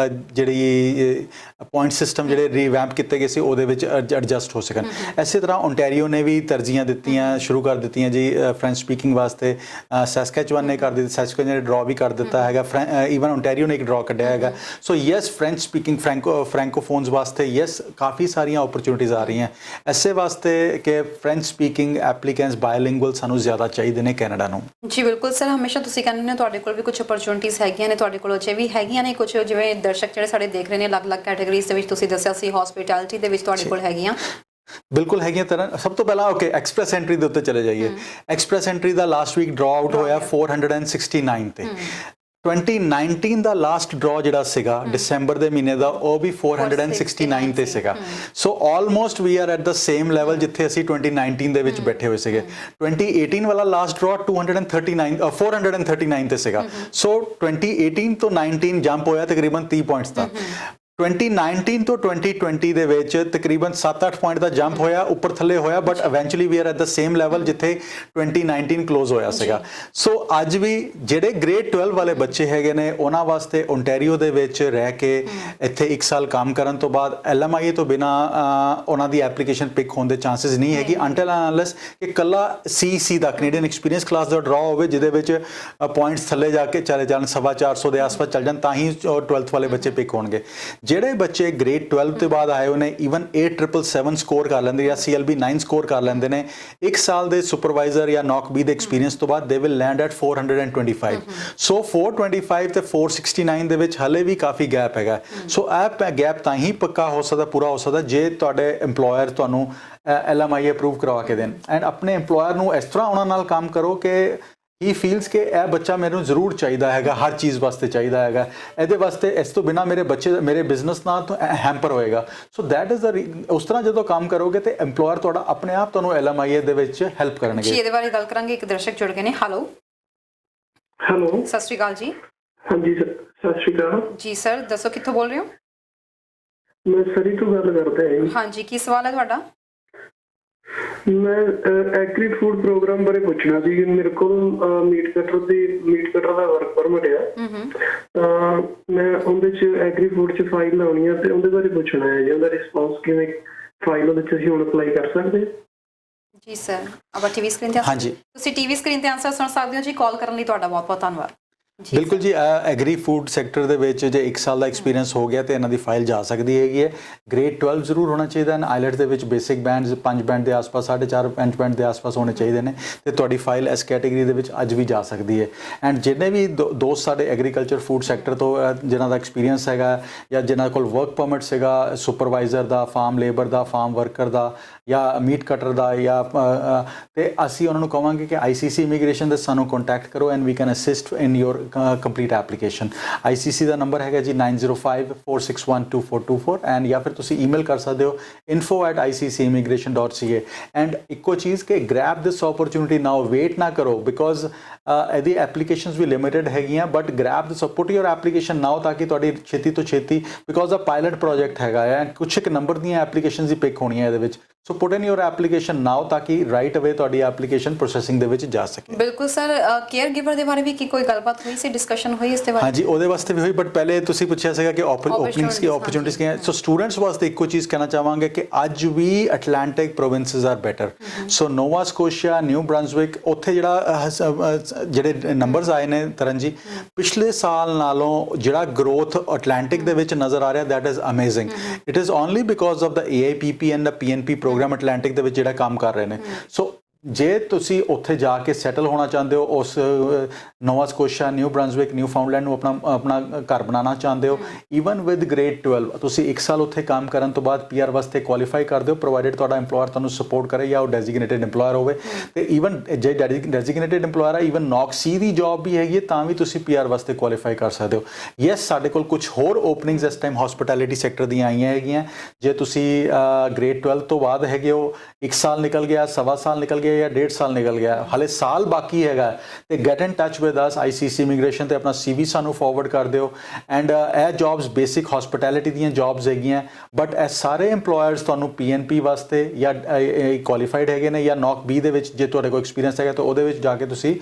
ਜਿਹੜੀ ਪੁਆਇੰਟ ਸਿਸਟਮ ਜਿਹੜੇ ਰੀਵੈਂਪ ਕੀਤੇ ਗਏ ਸੀ ਉਹਦੇ ਵਿੱਚ ਐਡਜਸਟ ਹੋ ਸਕਣ। ਇਸੇ ਤਰ੍ਹਾਂ ਓਨਟਾਰੀਓ ਨੇ ਵੀ ਤਰਜੀਹਾਂ ਦਿੱਤੀਆਂ, ਸ਼ੁਰੂ ਕਰ ਦਿੱਤੀਆਂ ਜੀ ਫ੍ਰੈਂਚ ਸਪੀਕਿੰਗ ਵਾਸਤੇ। ਸੈਸਕੈਚੁਅਨ ਨੇ ਕਰ ਦਿੱਤੀ, ਸੈਸਕੈਚੁਅਨ ਨੇ ਡਰਾ ਵੀ ਕਰ ਦਿੱਤਾ ਹੈਗਾ, ਈਵਨ ਓਨਟਾਰੀਓ ਨੇ ਇੱਕ ਡਰਾ ਕੱਢਿਆ ਹੈਗਾ। ਸੋ ਯੈਸ, ਫ੍ਰੈਂਚ ਸਪੀਕਿੰਗ ਫ੍ਰੈਂਕੋਫੋਨਸ ਵਾਸਤੇ ਯੈਸ ਕਾਫੀ ਸਾਰੀਆਂ ਓਪਰਚੁਨਿਟੀਜ਼ ਆ ਰਹੀਆਂ ਐਸੇ ਵਾਸਤੇ ਕਿ ਫ੍ਰੈਂਚ ਸਪੀਕਿੰਗ ਐਪਲੀਕੈਂਟਸ ਬਾਇਲਿੰਗੁਅਲ ਸਾਨੂੰ ਜ਼ਿਆਦਾ ਚਾਹੀਦੇ ਨੇ ਕੈਨੇਡਾ ਨੂੰ। ਜੀ ਬਿਲਕੁਲ ਸਰ, ਹਮੇਸ਼ਾ ਤੁਸੀਂ ਕਹਿੰਦੇ ਨੇ ਤੁਹਾਡੇ ਕੋਲ ਵੀ ਕੁਝ ਓਪਰਚੁਨਿਟੀਜ਼ ਹੈਗੀਆਂ ਨੇ, ਤੁਹਾਡੇ ਕੋਲ ਅਜੇ ਵੀ ਹੈਗੀਆਂ ਨੇ ਕੁਝ, ਜਿਵੇਂ ਦਰਸ਼ਕ ਜਿਹੜੇ ਸਾਡੇ ਦੇਖ ਰਹੇ ਨੇ ਅਲੱਗ-ਅਲੱਗ ਕੈਟਾਗਰੀਜ਼ ਦੇ ਵਿੱਚ, ਤੁਸੀਂ ਦੱਸਿਆ ਸੀ ਹੌਸਪਿਟੈਲਿਟੀ ਦੇ ਵਿੱਚ ਤੁਹਾਡੇ ਕੋਲ ਹੈਗੀਆਂ। ਬਿਲਕੁਲ ਹੈਗੀਆਂ ਤਰ੍ਹਾਂ। ਸਭ ਤੋਂ ਪਹਿਲਾਂ ਓਕੇ ਐਕਸਪ੍ਰੈਸ ਐਂਟਰੀ ਦੇ ਉੱਤੇ ਚਲੇ ਜਾਈਏ। ਐਕਸਪ੍ਰੈਸ ਐਂਟਰੀ ਦਾ ਲਾਸਟ ਵੀਕ ਡਰਾ ਆਊਟ ਹੋਇਆ 469 ਤੇ। 2019 ਦਾ ਲਾਸਟ ਡਰਾ ਜਿਹੜਾ ਸੀਗਾ ਦਸੰਬਰ ਦੇ ਮਹੀਨੇ ਦਾ, ਉਹ ਵੀ 469 ਤੇ ਸੀਗਾ। So almost we are at the same level ਜਿੱਥੇ ਅਸੀਂ 2019 ਦੇ ਵਿੱਚ ਬੈਠੇ ਹੋਏ ਸੀਗੇ। 2018 ਵਾਲਾ ਲਾਸਟ ਡਰਾ 439 ਤੇ ਸੀਗਾ। ਸੋ 2018 ਤੋਂ 19 ਜੰਪ ਹੋਇਆ ਤਕਰੀਬਨ 30 ਪੁਆਇੰਟਸ ਦਾ। 2019 ਤੋਂ 2020 ਦੇ ਵਿੱਚ ਤਕਰੀਬਨ 7-8 ਪੁਆਇੰਟ ਦਾ ਜੰਪ ਹੋਇਆ, ਉੱਪਰ ਥੱਲੇ ਹੋਇਆ, but eventually we are at the same level ਜਿੱਥੇ 2019 ਕਲੋਜ਼ ਹੋਇਆ ਸੀਗਾ। ਸੋ ਅੱਜ ਵੀ ਜਿਹੜੇ ਗ੍ਰੇਡ 12 ਵਾਲੇ ਬੱਚੇ ਹੈਗੇ ਨੇ ਉਹਨਾਂ ਵਾਸਤੇ ਓਨਟਾਰੀਓ ਦੇ ਵਿੱਚ ਰਹਿ ਕੇ ਇੱਥੇ 1 ਸਾਲ ਕੰਮ ਕਰਨ ਤੋਂ ਬਾਅਦ LMIA ਤੋਂ ਬਿਨਾ ਉਹਨਾਂ ਦੀ ਐਪਲੀਕੇਸ਼ਨ ਪਿਕ ਹੋਣ ਦੇ ਚਾਂਸਸ ਨਹੀਂ ਹੈਗੀ ਅੰਟਿਲ ਅਨਲੈਸ ਕਿ ਕੱਲਾ CEC ਦਾ ਕੈਨੇਡੀਅਨ ਐਕਸਪੀਰੀਅੰਸ ਕਲਾਸ ਦਾ ਡਰਾ ਹੋਵੇ ਜਿਹਦੇ ਵਿੱਚ ਪੁਆਇੰਟਸ ਥੱਲੇ ਜਾ ਕੇ ਚਲੇ ਜਾਣ 450 ਦੇ ਆਸ-ਪਾਸ ਚੱਲ ਜਾਣ, ਤਾਂ ਹੀ 12th ਵਾਲੇ ਬੱਚੇ ਪਿਕ ਹੋਣਗੇ। ਜਿਹੜੇ ਬੱਚੇ ਗ੍ਰੇਡ 12 ਤੋਂ ਬਾਅਦ ਆਏ ਹੋਏ ਨੇ ਈਵਨ 8777 ਸਕੋਰ ਕਰ ਲੈਂਦੇ ਜਾਂ CLB 9 ਸਕੋਰ ਕਰ ਲੈਂਦੇ ਨੇ, 1 ਸਾਲ ਦੇ ਸੁਪਰਵਾਈਜ਼ਰ ਜਾਂ NOC-B ਦੇ ਐਕਸਪੀਰੀਅੰਸ ਤੋਂ ਬਾਅਦ ਦੇ ਵਿਲ ਲੈਂਡ ਐਟ 425। ਸੋ 425 ਤੇ 469 ਦੇ ਵਿੱਚ ਹਲੇ ਵੀ ਕਾਫੀ ਗੈਪ ਹੈਗਾ। ਸੋ ਇਹ ਗੈਪ ਤਾਂ ਹੀ ਪੱਕਾ ਹੋ ਸਕਦਾ, ਪੂਰਾ ਹੋ ਸਕਦਾ ਜੇ ਤੁਹਾਡੇ EMPLOYER ਤੁਹਾਨੂੰ LMIA ਅਪਰੂਵ ਕਰਵਾ ਕੇ ਦੇਣ। ਐਂਡ ਆਪਣੇ EMPLOYER ਨੂੰ ਇਸ ਤਰ੍ਹਾਂ ਉਹਨਾਂ ਨਾਲ ਕੰਮ ਕਰੋ ਕਿ ਹੀ ਫੀਲਸ ਕਿ ਇਹ ਬੱਚਾ ਮੈਨੂੰ ਜ਼ਰੂਰ ਚਾਹੀਦਾ ਹੈਗਾ, ਹਰ ਚੀਜ਼ ਵਾਸਤੇ ਚਾਹੀਦਾ ਹੈਗਾ, ਇਹਦੇ ਵਾਸਤੇ ਇਸ ਤੋਂ ਬਿਨਾ ਮੇਰੇ ਬੱਚੇ ਮੇਰੇ ਬਿਜ਼ਨਸ ਨਾਲ ਤੋਂ ਹੈਂਪਰ ਹੋਏਗਾ। ਸੋ ਦੈਟ ਇਜ਼ ਦ ਉਸ ਤਰ੍ਹਾਂ ਜਦੋਂ ਕੰਮ ਕਰੋਗੇ ਤੇ EMPLOYER ਤੁਹਾਡਾ ਆਪਣੇ ਆਪ ਤੁਹਾਨੂੰ LMIA ਦੇ ਵਿੱਚ ਹੈਲਪ ਕਰਨਗੇ। ਜੀ ਇਹਦੇ ਬਾਰੇ ਗੱਲ ਕਰਾਂਗੇ। ਇੱਕ ਦਰਸ਼ਕ ਜੁੜ ਗਏ ਨੇ। ਹੈਲੋ ਸਤਿ ਸ਼੍ਰੀ ਅਕਾਲ ਜੀ। ਹਾਂਜੀ ਸਤਿ ਸ਼੍ਰੀ ਅਕਾਲ ਜੀ ਸਰ, ਦੱਸੋ ਕਿੱਥੋਂ ਬੋਲ ਰਹੇ ਹੋ? ਮੈਂ ਸਰੀ ਤੋਂ ਗੱਲ ਕਰਦਾ ਹਾਂ। ਹਾਂਜੀ, ਕੀ ਸਵਾਲ ਹੈ ਤੁਹਾਡਾ? ਮੈਂ ਐਗਰੀ ਫੂਡ ਪ੍ਰੋਗਰਾਮ ਬਾਰੇ ਪੁੱਛਣਾ ਸੀ। ਮੇਰੇ ਕੋਲ ਮੀਟ ਕਟਰ ਦਾ ਵਰਕ ਪਰਮਿਟ ਆ। ਮੈਂ ਉਹਦੇ ਚ ਐਗਰੀ ਫੂਡ ਚ ਫਾਈਲ ਲਾਉਣੀ ਆ ਤੇ ਉਹਦੇ ਬਾਰੇ ਪੁੱਛਣਾ ਹੈ ਜੀ, ਉਹਦਾ ਰਿਸਪੌਂਸ ਕਿਵੇਂ, ਫਾਈਲ ਉਹਦੇ ਚ ਅਸੀਂ ਹੁਣ ਅਪਲਾਈ ਕਰ ਸਕਦੇ? ਜੀ ਸਰ, ਆਪਾਂ ਟੀਵੀ ਸਕਰੀਨ ਤੇ ਤੁਸੀਂ ਟੀਵੀ ਸਕਰੀਨ ਤੇ ਆਨਸਰ ਸੁਣ ਸਕਦੇ ਹੋ ਜੀ। ਕਾਲ ਕਰਨ ਲਈ ਤੁਹਾਡਾ ਬਹੁਤ ਬਹੁਤ ਧੰਨਵਾਦ। ਬਿਲਕੁਲ ਜੀ, ਐਗਰੀ ਫੂਡ ਸੈਕਟਰ ਦੇ ਵਿੱਚ ਜੇ 1 ਸਾਲ ਦਾ ਐਕਸਪੀਰੀਅੰਸ ਹੋ ਗਿਆ ਤੇ ਇਹਨਾਂ ਦੀ ਫਾਈਲ ਜਾ ਸਕਦੀ ਹੈਗੀ ਹੈ। ਗ੍ਰੇਡ 12 ਜ਼ਰੂਰ ਹੋਣਾ ਚਾਹੀਦਾ। ਆਈਲੈਟ ਦੇ ਵਿੱਚ ਬੇਸਿਕ ਬੈਂਡਸ 5 ਬੈਂਡ ਦੇ ਆਸ-ਪਾਸ, 4.5-5 ਬੈਂਡ ਦੇ ਆਸ-ਪਾਸ ਹੋਣੇ ਚਾਹੀਦੇ ਨੇ ਤੇ ਤੁਹਾਡੀ ਫਾਈਲ ਇਸ ਕੈਟੇਗਰੀ ਦੇ ਵਿੱਚ ਅੱਜ ਵੀ ਜਾ ਸਕਦੀ ਹੈ। ਐਂਡ ਜਿੰਨੇ ਵੀ ਦੋਸਤ ਸਾਡੇ ਐਗਰੀਕਲਚਰ ਫੂਡ ਸੈਕਟਰ ਤੋਂ ਜਿਨ੍ਹਾਂ ਦਾ ਐਕਸਪੀਰੀਅੰਸ ਹੈਗਾ ਜਾਂ ਜਿਨ੍ਹਾਂ ਕੋਲ ਵਰਕ ਪਰਮਿਟ ਸੀਗਾ, ਸੁਪਰਵਾਈਜ਼ਰ ਦਾ, ਫਾਰਮ ਲੇਬਰ ਦਾ, ਫਾਰਮ ਵਰਕਰ ਦਾ ਜਾਂ ਮੀਟ ਕਟਰ ਦਾ, ਜਾਂ ਤੇ ਅਸੀਂ ਉਹਨਾਂ ਨੂੰ ਕਹਾਂਗੇ ਕਿ ICC ਇਮੀਗ੍ਰੇਸ਼ਨ ਦੇ ਸਾਨੂੰ ਕੰਟੈਕਟ ਕਰੋ and we can assist in your complete application. ICC ਦਾ ਨੰਬਰ ਹੈਗਾ ਜੀ 9054612424 ਐਂਡ ਜਾਂ ਫਿਰ ਤੁਸੀਂ ਈਮੇਲ ਕਰ ਸਕਦੇ ਹੋ info@iccImmigration.ca। ਐਂਡ ਇੱਕੋ ਚੀਜ਼ ਕਿ grab this opportunity now, wait ਨਾ ਕਰੋ ਬਿਕੋਜ਼ ਇਹਦੀ ਐਪਲੀਕੇਸ਼ਨਸ ਵੀ ਲਿਮਿਟਡ ਹੈਗੀਆਂ, but grab this, put your application now ਤਾਂ ਕਿ ਤੁਹਾਡੀ ਛੇਤੀ ਤੋਂ ਛੇਤੀ, ਬਿਕੋਜ਼ ਦਾ ਪਾਇਲਟ ਪ੍ਰੋਜੈਕਟ ਹੈਗਾ ਹੈ, ਕੁਛ ਇੱਕ ਨੰਬਰ ਦੀਆਂ ਐਪਲੀਕੇਸ਼ਨਸ ਦੀ ਪਿਕ ਹੋਣੀਆਂ ਇਹਦੇ ਵਿੱਚ। ਸੋ ਪੁੱਟ ਇਨ ਯੋਰ ਐਪਲੀਕੇਸ਼ਨ ਨਾਓ ਤਾਂ ਕਿ ਰਾਈਟ ਅਵੇ ਤੁਹਾਡੀ ਐਪਲੀਕੇਸ਼ਨ ਪ੍ਰੋਸੈਸਿੰਗ ਦੇ ਵਿੱਚ ਜਾ ਸਕੇ। ਬਿਲਕੁਲ ਸਰ, ਕੇਅਰ ਗਿਵਰ ਦੇ ਬਾਰੇ ਵੀ ਕੀ ਕੋਈ ਗੱਲਬਾਤ ਹੋਈ ਸੀ, ਡਿਸਕਸ਼ਨ ਹੋਈ ਇਸ ਦੇ ਬਾਰੇ? ਹਾਂਜੀ, ਉਹਦੇ ਵਾਸਤੇ ਵੀ ਹੋਈ, ਬਟ ਪਹਿਲੇ ਤੁਸੀਂ ਪੁੱਛਿਆ ਸੀਗਾ ਕਿ ਓਪਨਿੰਗਸ ਕੀ, ਓਪਰਚੁਨਿਟੀਜ਼ ਕੀ ਹੈ। ਸੋ ਸਟੂਡੈਂਟਸ ਵਾਸਤੇ ਇੱਕੋ ਚੀਜ਼ ਕਹਿਣਾ ਚਾਹਾਂਗੇ ਕਿ ਅੱਜ ਵੀ ਅਟਲਾਂਟਿਕ ਪ੍ਰੋਵਿੰਸਸ ਆਰ ਬੈਟਰ। ਸੋ ਨੋਵਾ ਸਕੋਸ਼ੀਆ, ਨਿਊ ਬ੍ਰੰਸਵਿਕ, ਉੱਥੇ ਜਿਹੜੇ ਨੰਬਰਸ ਆਏ ਨੇ ਤਰਨ ਜੀ, ਪਿਛਲੇ ਸਾਲ ਨਾਲੋਂ ਜਿਹੜਾ ਗਰੋਥ ਅਟਲਾਂਟਿਕ ਦੇ ਵਿੱਚ ਨਜ਼ਰ ਆ ਰਿਹਾ, that is amazing. It is only because of the AIPP and the PNP programme Atlantic ਦੇ ਵਿੱਚ ਜਿਹੜਾ ਕੰਮ ਕਰ ਰਹੇ ਨੇ। ਸੋ ਜੇ ਤੁਸੀਂ ਉੱਥੇ ਜਾ ਕੇ ਸੈਟਲ ਹੋਣਾ ਚਾਹੁੰਦੇ ਹੋ, ਉਸ ਨੋਵਾ ਸਕੋਸ਼ੀਆ, ਨਿਊ ਬ੍ਰੰਸਵਿਕ, ਨਿਊ ਫਾਊਂਡਲੈਂਡ ਨੂੰ ਆਪਣਾ ਘਰ ਬਣਾਉਣਾ ਚਾਹੁੰਦੇ ਹੋ, ਈਵਨ ਵਿਦ ਗ੍ਰੇਡ 12 ਤੁਸੀਂ 1 ਸਾਲ ਉੱਥੇ ਕੰਮ ਕਰਨ ਤੋਂ ਬਾਅਦ PR ਵਾਸਤੇ ਕੁਆਲੀਫਾਈ ਕਰਦੇ ਹੋ, ਪ੍ਰੋਵਾਈਡਡ ਤੁਹਾਡਾ EMPLOYER ਤੁਹਾਨੂੰ ਸਪੋਰਟ ਕਰੇ ਜਾਂ ਉਹ ਡੈਜ਼ਿਗਨੇਟਿਡ EMPLOYER ਹੋਵੇ। ਤੇ ਈਵਨ ਜੇ ਡੈਜ਼ਿਗਨੇਟਿਡ EMPLOYER ਆ, ਈਵਨ NOC-C ਦੀ ਜੌਬ ਵੀ ਹੈਗੀ ਹੈ ਤਾਂ ਵੀ ਤੁਸੀਂ PR ਵਾਸਤੇ ਕੁਆਲੀਫਾਈ ਕਰ ਸਕਦੇ ਹੋ। ਯੈਸ, ਸਾਡੇ ਕੋਲ ਕੁਝ ਹੋਰ ਓਪਨਿੰਗਸ ਇਸ ਟਾਈਮ ਹਸਪਿਟੈਲਿਟੀ ਸੈਕਟਰ ਦੀਆਂ ਆਈਆਂ ਹੈਗੀਆਂ। ਜੇ ਤੁਸੀਂ ਗ੍ਰੇਡ 12 ਤੋਂ ਬਾਅਦ ਹੈਗੇ ਹੋ, 1 ਸਾਲ ਨਿਕਲ ਗਿਆ, 1.25 ਸਾਲ ਨਿਕਲ ਗਿਆ, ਗਿਆ ਜਾਂ 1.5 ਸਾਲ ਨਿਕਲ ਗਿਆ, ਹਲੇ ਸਾਲ ਬਾਕੀ ਹੈਗਾ, ਤੇ get in touch with us ICC immigration ਤੇ ਆਪਣਾ CV ਸਾਨੂੰ ਫਾਰਵਰਡ ਕਰ ਦਿਓ। ਐਂਡ ਇਹ ਜੌਬਸ ਬੇਸਿਕ ਹਸਪਿਟੈਲਿਟੀ ਦੀਆਂ ਜੌਬਸ ਹੈਗੀਆਂ, ਬਟ ਇਹ ਸਾਰੇ EMPLOYERS ਤੁਹਾਨੂੰ PNP ਵਾਸਤੇ ਜਾਂ ਕੁਆਲੀਫਾਈਡ ਹੈਗੇ ਨੇ, ਜਾਂ NOC B ਦੇ ਵਿੱਚ ਜੇ ਤੁਹਾਡੇ ਕੋਲ ਐਕਸਪੀਰੀਅੰਸ ਹੈਗਾ ਤਾਂ ਉਹਦੇ ਵਿੱਚ ਜਾ ਕੇ ਤੁਸੀਂ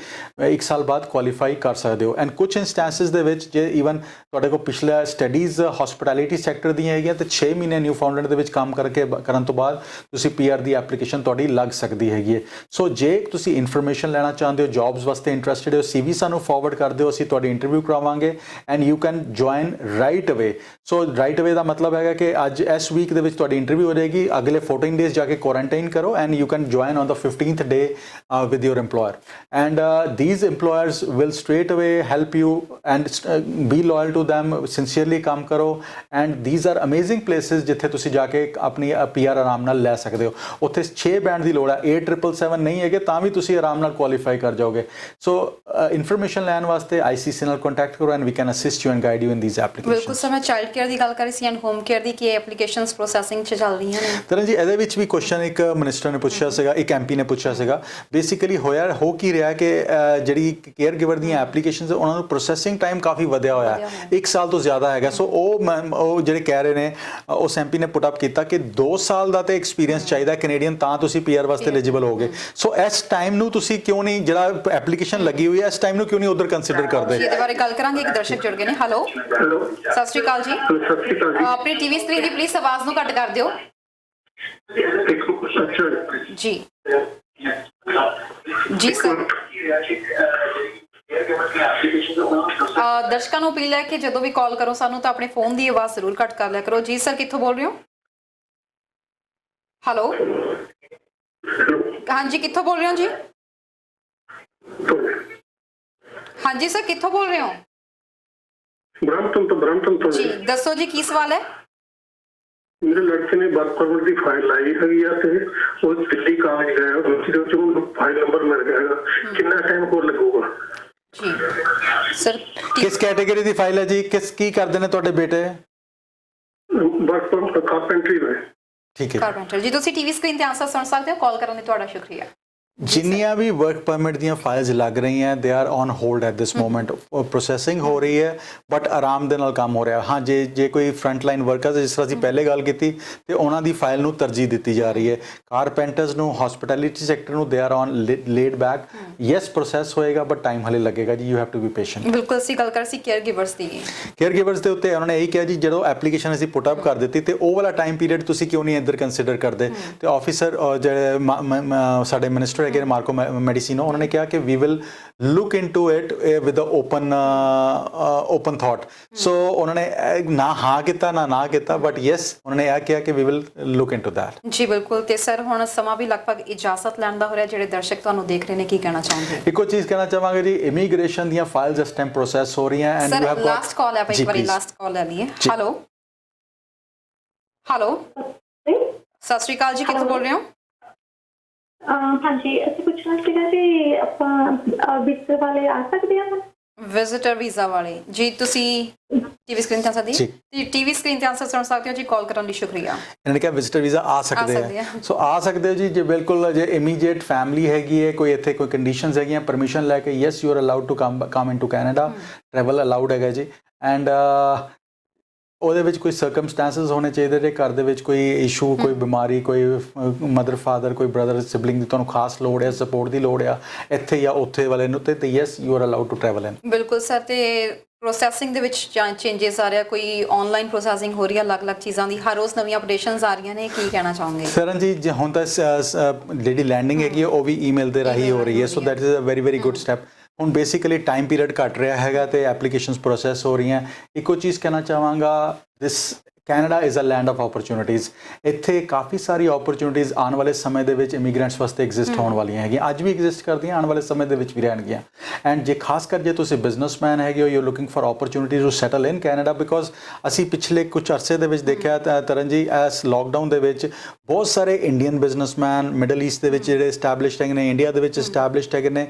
1 ਸਾਲ ਬਾਅਦ ਕੁਆਲੀਫਾਈ ਕਰ ਸਕਦੇ ਹੋ। ਐਂਡ ਕੁਝ ਇੰਸਟੈਂਸਿਸ ਦੇ ਵਿੱਚ ਜੇ ਈਵਨ ਤੁਹਾਡੇ ਕੋਲ ਪਿਛਲਾ ਸਟੱਡੀਜ਼ ਹਸਪਿਟੈਲਿਟੀ ਸੈਕਟਰ ਦੀਆਂ ਹੈਗੀਆਂ ਤਾਂ 6 ਮਹੀਨੇ ਨਿਊਫਾਊਂਡਲੈਂਡ ਦੇ ਵਿੱਚ ਕੰਮ ਕਰਨ ਤੋਂ ਬਾਅਦ ਤੁਸੀਂ PR ਦੀ ਐਪਲੀਕੇਸ਼ਨ ਤੁਹਾਡੀ ਲੱਗ ਸਕਦੀ ਹੈਗੀ ਹੈ। ਸੋ ਜੇ ਤੁਸੀਂ ਇਨਫੋਰਮੇਸ਼ਨ ਲੈਣਾ ਚਾਹੁੰਦੇ ਹੋ, ਜੌਬਸ ਵਾਸਤੇ ਇੰਟਰਸਟਿਡ ਹੋ, CV ਸਾਨੂੰ ਫਾਰਵਰਡ ਕਰ ਦਿਓ, ਅਸੀਂ ਤੁਹਾਡੀ ਇੰਟਰਵਿਊ ਕਰਾਵਾਂਗੇ and you can join right ਅਵੇ। ਸੋ ਰਾਈਟ ਅਵੇ ਦਾ ਮਤਲਬ ਹੈਗਾ ਕਿ ਅੱਜ ਇਸ ਵੀਕ ਦੇ ਵਿੱਚ ਤੁਹਾਡੀ ਇੰਟਰਵਿਊ ਹੋ ਜਾਏਗੀ, ਅਗਲੇ 14 ਡੇਜ਼ ਜਾ ਕੇ ਕੁਆਰੰਟਾਈਨ ਕਰੋ and you can join on the 15th day with your employer, and these employers will straight away help you and be loyal to them, sincerely ਕੰਮ ਕਰੋ। and these are amazing places ਜਿੱਥੇ ਤੁਸੀਂ ਜਾ ਕੇ ਆਪਣੀ PR ਆਰਾਮ ਨਾਲ ਲੈ ਸਕਦੇ ਹੋ। ਉੱਥੇ 6 ਬੈਂਡ ਦੀ ਲੋੜ ਹੈ, 8777 ਨਹੀਂ ਹੈਗੇ ਤਾਂ ਵੀ ਤੁਸੀਂ ਆਰਾਮ ਨਾਲ ਕੁਆਲੀਫਾਈ ਕਰ ਜਾਓਗੇ। ਸੋ ਇਨਫੋਰਮੇਸ਼ਨ ਲੈਣ ਵਾਸਤੇ ICC ਨਾਲ ਕੰਟੈਕਟ ਕਰੋ and we can assist you and guide you in these applications. ਬਿਲਕੁਲ ਸਰ, ਮੈਂ ਚਾਈਲਡ ਕੇਅਰ ਦੀ ਗੱਲ ਕਰ ਰਹੀ ਸੀ ਐਂਡ ਹੋਮ ਕੇਅਰ ਦੀ, ਕੀ ਐਪਲੀਕੇਸ਼ਨਸ ਪ੍ਰੋਸੈਸਿੰਗ 'ਚ ਚੱਲ ਰਹੀਆਂ ਨੇ? ਤਰਨ ਜੀ ਇਹਦੇ ਵਿੱਚ ਵੀ ਕੁਐਸਚਨ ਇੱਕ ਮਿਨਿਸਟਰ ਨੇ ਪੁੱਛਿਆ ਸੀਗਾ, ਇੱਕ MP ਨੇ ਪੁੱਛਿਆ ਸੀਗਾ। ਬੇਸਿਕਲੀ ਹੋ ਕੀ ਰਿਹਾ ਕਿ ਜਿਹੜੀ ਕੇਅਰ ਗਿਵਰ ਦੀਆਂ ਐਪਲੀਕੇਸ਼ਨਸ ਉਹਨਾਂ ਨੂੰ ਪ੍ਰੋਸੈਸਿੰਗ ਟਾਈਮ ਕਾਫੀ ਵਧਿਆ ਹੋਇਆ ਹੈ, 1 ਸਾਲ ਤੋਂ ਜ਼ਿਆਦਾ ਹੈਗਾ। ਸੋ ਉਹ ਜਿਹੜੇ ਕਹਿ ਰਹੇ ਨੇ, ਉਸ MP ਨੇ ਪੁੱਟ ਅਪ ਕੀਤਾ ਕਿ 2 ਸਾਲ ਦਾ ਤੇ ਐਕਸਪੀਰੀਅੰਸ ਚਾਹੀਦਾ ਕੈਨੇਡੀਅਨ ਤਾਂ ਤੁਸੀਂ PR ਵਾਸਤੇ ਐਲੀਜੀਬਲ ਹੋਗੇ। ਸੋ ਇਸ ਟਾਈਮ ਨੂੰ ਤੁਸੀਂ ਕਿਉਂ ਨਹੀਂ, ਜਿਹੜਾ ਐਪਲੀਕੇਸ਼ਨ ਲੱਗੀ ਹੋਈ ਹੈ ਇਸ ਟਾਈਮ ਨੂੰ ਕਿਉਂ ਨਹੀਂ ਉਧਰ ਕੰਸੀਡਰ ਕਰਦੇ? ਇਹਦੇ ਬਾਰੇ ਗੱਲ ਕਰਾਂਗੇ। ਇੱਕ ਦਰਸ਼ਕ ਜੁੜ ਗਏ ਨੇ। ਹੈਲੋ, ਸਤਿ ਸ਼੍ਰੀ ਅਕਾਲ ਜੀ। ਸਤਿ ਸ਼੍ਰੀ ਅਕਾਲ ਜੀ। ਆਪਣੀ TV ਸਕਰੀਨ ਦੀ ਪਲੀਜ਼ ਆਵਾਜ਼ ਨੂੰ ਘੱਟ ਕਰ ਦਿਓ ਜੀ। ਜੀ ਸਰ, ਦਰਸ਼ਕਾਂ ਨੂੰ ਅਪੀਲ ਹੈ ਕਿ ਜਦੋਂ ਵੀ ਕਾਲ ਕਰੋ ਸਾਨੂੰ ਤਾਂ ਆਪਣੇ ਫੋਨ ਦੀ ਆਵਾਜ਼ ਜ਼ਰੂਰ ਘੱਟ ਕਰ ਲਿਆ ਕਰੋ। ਜੀ ਸਰ, ਕਿੱਥੋਂ ਬੋਲ ਰਹੇ ਹੋ? ਹੈਲੋ, ਹਾਂਜੀ ਕਿੱਥੋਂ ਬੋਲ ਰਹੇ ਹੋ ਜੀ? ਹਾਂਜੀ ਸਰ, ਕਿੱਥੋਂ ਬੋਲ ਰਹੇ ਹੋ? ਬ੍ਰੈਂਪਟਨ ਤੋਂ ਜੀ ਦੱਸੋ ਜੀ, ਕੀ ਸਵਾਲ ਹੈ? ਮੇਰੇ ਲੜਕੇ ਨੇ ਵਰਕ ਪਰਮਿਟ ਦੀ ਫਾਈਲ ਲਾਈ ਹੈਗੀ ਆ ਤੇ ਉਹ ਦਿੱਲੀ ਕਾਗਜ਼ ਗਏ, ਉਸ ਤੋਂ ਫਾਈਲ ਨੰਬਰ ਮਿਲ ਗਿਆ ਹੈਗਾ, ਕਿੰਨਾ ਟਾਈਮ ਹੋਰ ਲੱਗੂਗਾ? ਜੀ ਸਰ, ਕਿਸ ਕੈਟਾਗਰੀ ਦੀ ਫਾਈਲ ਹੈ ਜੀ? ਕੀ ਕਰਦੇ ਨੇ ਤੁਹਾਡੇ ਬੇਟੇ? ਵਰਕ ਪਰਮਿਟ ਕਾਰਪੈਂਟਰੀ ਦਾ। ਠੀਕ ਹੈ ਕਾਰਪੈਂਟਰ ਜੀ। ਤੁਸੀਂ TV ਸਕਰੀਨ ਤੇ ਆਨਸਰ ਸੁਣ ਸਕਦੇ ਹੋ। ਕਾਲ ਕਰਨ ਲਈ ਤੁਹਾਡਾ ਸ਼ੁਕਰੀਆ। ਜਿੰਨੀਆਂ ਵੀ ਵਰਕ ਪਰਮਿਟ ਦੀਆਂ ਫਾਈਲਸ ਲੱਗ ਰਹੀਆਂ ਦੇ are on hold at this moment. Processing ਹੋ ਰਹੀ ਹੈ ਬਟ ਆਰਾਮ ਦੇ ਨਾਲ ਕੰਮ ਹੋ ਰਿਹਾ। ਹਾਂ, ਜੇ ਕੋਈ ਫਰੰਟ ਲਾਈਨ ਵਰਕਰਸ, ਜਿਸ ਤਰ੍ਹਾਂ ਅਸੀਂ ਪਹਿਲੇ ਗੱਲ ਕੀਤੀ, ਤੇ ਉਹਨਾਂ ਦੀ ਫਾਈਲ ਨੂੰ ਤਰਜੀਹ ਦਿੱਤੀ ਜਾ ਰਹੀ ਹੈ। ਕਾਰਪੈਂਟਰਸ ਨੂੰ, ਹਸਪਿਟੈਲਿਟੀ ਸੈਕਟਰ ਨੂੰ they are on laid back. Yes, process ਹੋਏਗਾ ਬਟ ਟਾਈਮ ਹਲੇ ਲੱਗੇਗਾ ਜੀ। You have to be patient. ਬਿਲਕੁਲ, ਅਸੀਂ ਗੱਲ ਕਰ ਸੀ ਕੇਅਰ ਗਿਵਰਸ ਦੀ। ਕੇਅਰ ਗਿਵਰਸ ਦੇ ਉੱਤੇ ਉਹਨਾਂ ਨੇ ਇਹੀ ਕਿਹਾ ਜੀ, ਜਦੋਂ ਐਪਲੀਕੇਸ਼ਨ ਅਸੀਂ ਪੁੱਟ ਅਪ ਕਰ ਦਿੱਤੀ ਤੇ ਉਹ ਵਾਲਾ ਟਾਈਮ ਪੀਰੀਅਡ ਤੁਸੀਂ ਕਿਉਂ ਨਹੀਂ ਇੱਧਰ ਕੰਸੀਡਰ ਕਰਦੇ? ਤੇ ਆਫਿਸਰ ਜਿਹੜੇ ਸਾਡੇ ਮਿਨਿਸਟਰ ਹੈਗੇ ਮਾਰਕੋ ਮੈਡੀਸੀਨੋ, ਉਹਨਾਂ ਨੇ ਕਿਹਾ ਕਿ we will look into it with open thought. So ਉਹਨਾਂ ਨੇ ਨਾ ਹਾਂ ਕੀਤਾ ਨਾ ਕੀਤਾ, ਬਟ ਯੈਸ ਉਹਨਾਂ ਨੇ ਇਹ ਕਿਹਾ ਕਿ we will look into that. ਜੀ ਬਿਲਕੁਲ। ਤੇ ਸਰ, ਹੁਣ ਸਮਾਂ ਵੀ ਲਗਭਗ ਇਜਾਜ਼ਤ ਲੈਣ ਦਾ ਹੋ ਰਿਹਾ। ਜਿਹੜੇ ਦਰਸ਼ਕ ਤੁਹਾਨੂੰ ਦੇਖ ਰਹੇ ਨੇ, ਕੀ ਕਹਿਣਾ ਚਾਹੁੰਦੇ? ਇੱਕੋ ਚੀਜ਼ ਕਹਿਣਾ ਚਾਹਾਂਗੇ ਜੀ, ਇਮੀਗ੍ਰੇਸ਼ਨ ਦੀਆਂ ਫਾਈਲਸ ਇਸ ਟਾਈਮ ਪ੍ਰੋਸੈਸ ਹੋ ਰਹੀਆਂ and you have got last call ਹੈ, ਆਪਾਂ ਇੱਕ ਵਾਰੀ ਲਾਸਟ ਕਾਲ ਲੈ ਲਈਏ। ਹੈਲੋ, ਸਤਿ ਸ਼੍ਰੀ ਅਕਾਲ ਜੀ, ਕਿੱਥੋਂ ਬੋਲ ਰਹੇ ਹੋ? ਹਾਂਜੀ, ਅਸੀਂ ਪੁੱਛਣਾ ਸੀਗਾ ਜੀ, ਆਪਾਂ ਵਿਜ਼ਟਰ ਵਾਲੇ ਆ ਸਕਦੇ ਹਾਂ? ਵਿਜ਼ਿਟਰ ਵੀਜ਼ਾ ਵਾਲੇ ਜੀ। ਤੁਸੀਂ TV ਸਕਰੀਨ ਤੇ ਆਨਸਰ ਦੀ TV ਸਕਰੀਨ ਤੇ ਆਨਸਰ ਸੁਣ ਸਕਦੇ ਹੋ ਜੀ। ਕਾਲ ਕਰਨ ਲਈ ਸ਼ੁਕਰੀਆ। ਇਹਨਾਂ ਨੇ ਕਿਹਾ ਵਿਜ਼ਿਟਰ ਵੀਜ਼ਾ ਆ ਸਕਦੇ ਆ। ਸੋ ਆ ਸਕਦੇ ਹੋ ਜੀ, ਜੇ ਬਿਲਕੁਲ ਜੇ ਇਮੀਡੀਏਟ ਫੈਮਿਲੀ ਹੈਗੀ ਹੈ, ਕੋਈ ਇੱਥੇ ਕੋਈ ਕੰਡੀਸ਼ਨਸ ਹੈਗੀਆਂ, ਪਰਮਿਸ਼ਨ ਲੈ ਕੇ, yes you are allowed to come into Canada. Travel allowed ਹੈਗਾ ਜੀ। ਐਂਡ ਉਹਦੇ ਵਿੱਚ ਕੋਈ ਸਰਕਮਸਟੈਂਸਸ ਹੋਣੇ ਚਾਹੀਦੇ ਨੇ, ਘਰ ਦੇ ਵਿੱਚ ਕੋਈ ਇਸ਼ੂ, ਕੋਈ ਬਿਮਾਰੀ, ਕੋਈ ਮਦਰ ਫਾਦਰ, ਕੋਈ ਬ੍ਰਦਰ ਸਿਬਲਿੰਗ ਦੀ ਤੁਹਾਨੂੰ ਖਾਸ ਲੋੜ ਹੈ, ਸਪੋਰਟ ਦੀ ਲੋੜ ਆ ਇੱਥੇ ਜਾਂ ਉੱਥੇ ਵਾਲੇ ਨੂੰ, ਤੇ yes you are allowed to travel in. ਬਿਲਕੁਲ ਸਰ। ਤੇ ਪ੍ਰੋਸੈਸਿੰਗ ਦੇ ਵਿੱਚ ਚੇਂਜਸ ਆ ਰਿਹਾ, ਕੋਈ ਆਨਲਾਈਨ ਪ੍ਰੋਸੈਸਿੰਗ ਹੋ ਰਹੀ ਹੈ, ਅਲੱਗ-ਅਲੱਗ ਚੀਜ਼ਾਂ ਦੀ ਹਰ ਰੋਜ਼ ਨਵੀਆਂ ਅਪਡੇਸ਼ਨਸ ਆ ਰਹੀਆਂ ਨੇ, ਕੀ ਕਹਿਣਾ ਚਾਹੋਗੇ? ਸਰਨ ਜੀ, ਜੇ ਹੁਣ ਤਾਂ ਜਿਹੜੀ ਲੈਂਡਿੰਗ ਹੈਗੀ ਉਹ ਵੀ ਈਮੇਲ ਦੇ ਰਾਹੀਂ ਹੋ ਰਹੀ ਹੈ। So that is a very good step. ਹੁਣ ਬੇਸਿਕਲੀ ਟਾਈਮ ਪੀਰੀਅਡ ਘੱਟ ਰਿਹਾ ਹੈਗਾ ਤੇ ਐਪਲੀਕੇਸ਼ਨਸ ਪ੍ਰੋਸੈਸ ਹੋ ਰਹੀਆਂ। ਇੱਕੋ ਚੀਜ਼ ਕਹਿਣਾ ਚਾਹਾਂਗਾ, this Canada is a land of opportunities. ਇੱਥੇ ਕਾਫੀ ਸਾਰੀ ਓਪਰਚੁਨਿਟੀਜ਼ ਆਉਣ ਵਾਲੇ ਸਮੇਂ ਦੇ ਵਿੱਚ ਇਮੀਗ੍ਰੈਂਟਸ ਵਾਸਤੇ ਐਗਜ਼ਿਸਟ ਹੋਣ ਵਾਲੀਆਂ ਹੈਗੀਆਂ, ਅੱਜ ਵੀ ਐਗਜ਼ਿਸਟ ਕਰਦੀਆਂ, ਆਉਣ ਵਾਲੇ ਸਮੇਂ ਦੇ ਵਿੱਚ ਵੀ ਰਹਿਣਗੀਆਂ। ਐਂਡ ਜੇ ਖਾਸ ਕਰ ਜੇ ਤੁਸੀਂ ਬਿਜ਼ਨਸਮੈਨ ਹੈਗੇ ਹੋ, you looking for opportunities to settle in Canada, because ਅਸੀਂ ਪਿਛਲੇ ਕੁਝ ਅਰਸੇ ਦੇ ਵਿੱਚ ਦੇਖਿਆ ਤਰਨ ਜੀ, ਇਸ ਲੋਕਡਾਊਨ ਦੇ ਵਿੱਚ ਬਹੁਤ ਸਾਰੇ ਇੰਡੀਅਨ ਬਿਜ਼ਨਸਮੈਨ ਮਿਡਲ ਈਸਟ ਦੇ ਵਿੱਚ ਜਿਹੜੇ ਐਸਟੈਬਲਿਸ਼ਡ ਹੈਗੇ ਨੇ, ਇੰਡੀਆ ਦੇ ਵਿੱਚ ਐਸਟੈਬਲਿਸ਼ਡ ਹੈਗੇ ਨੇ,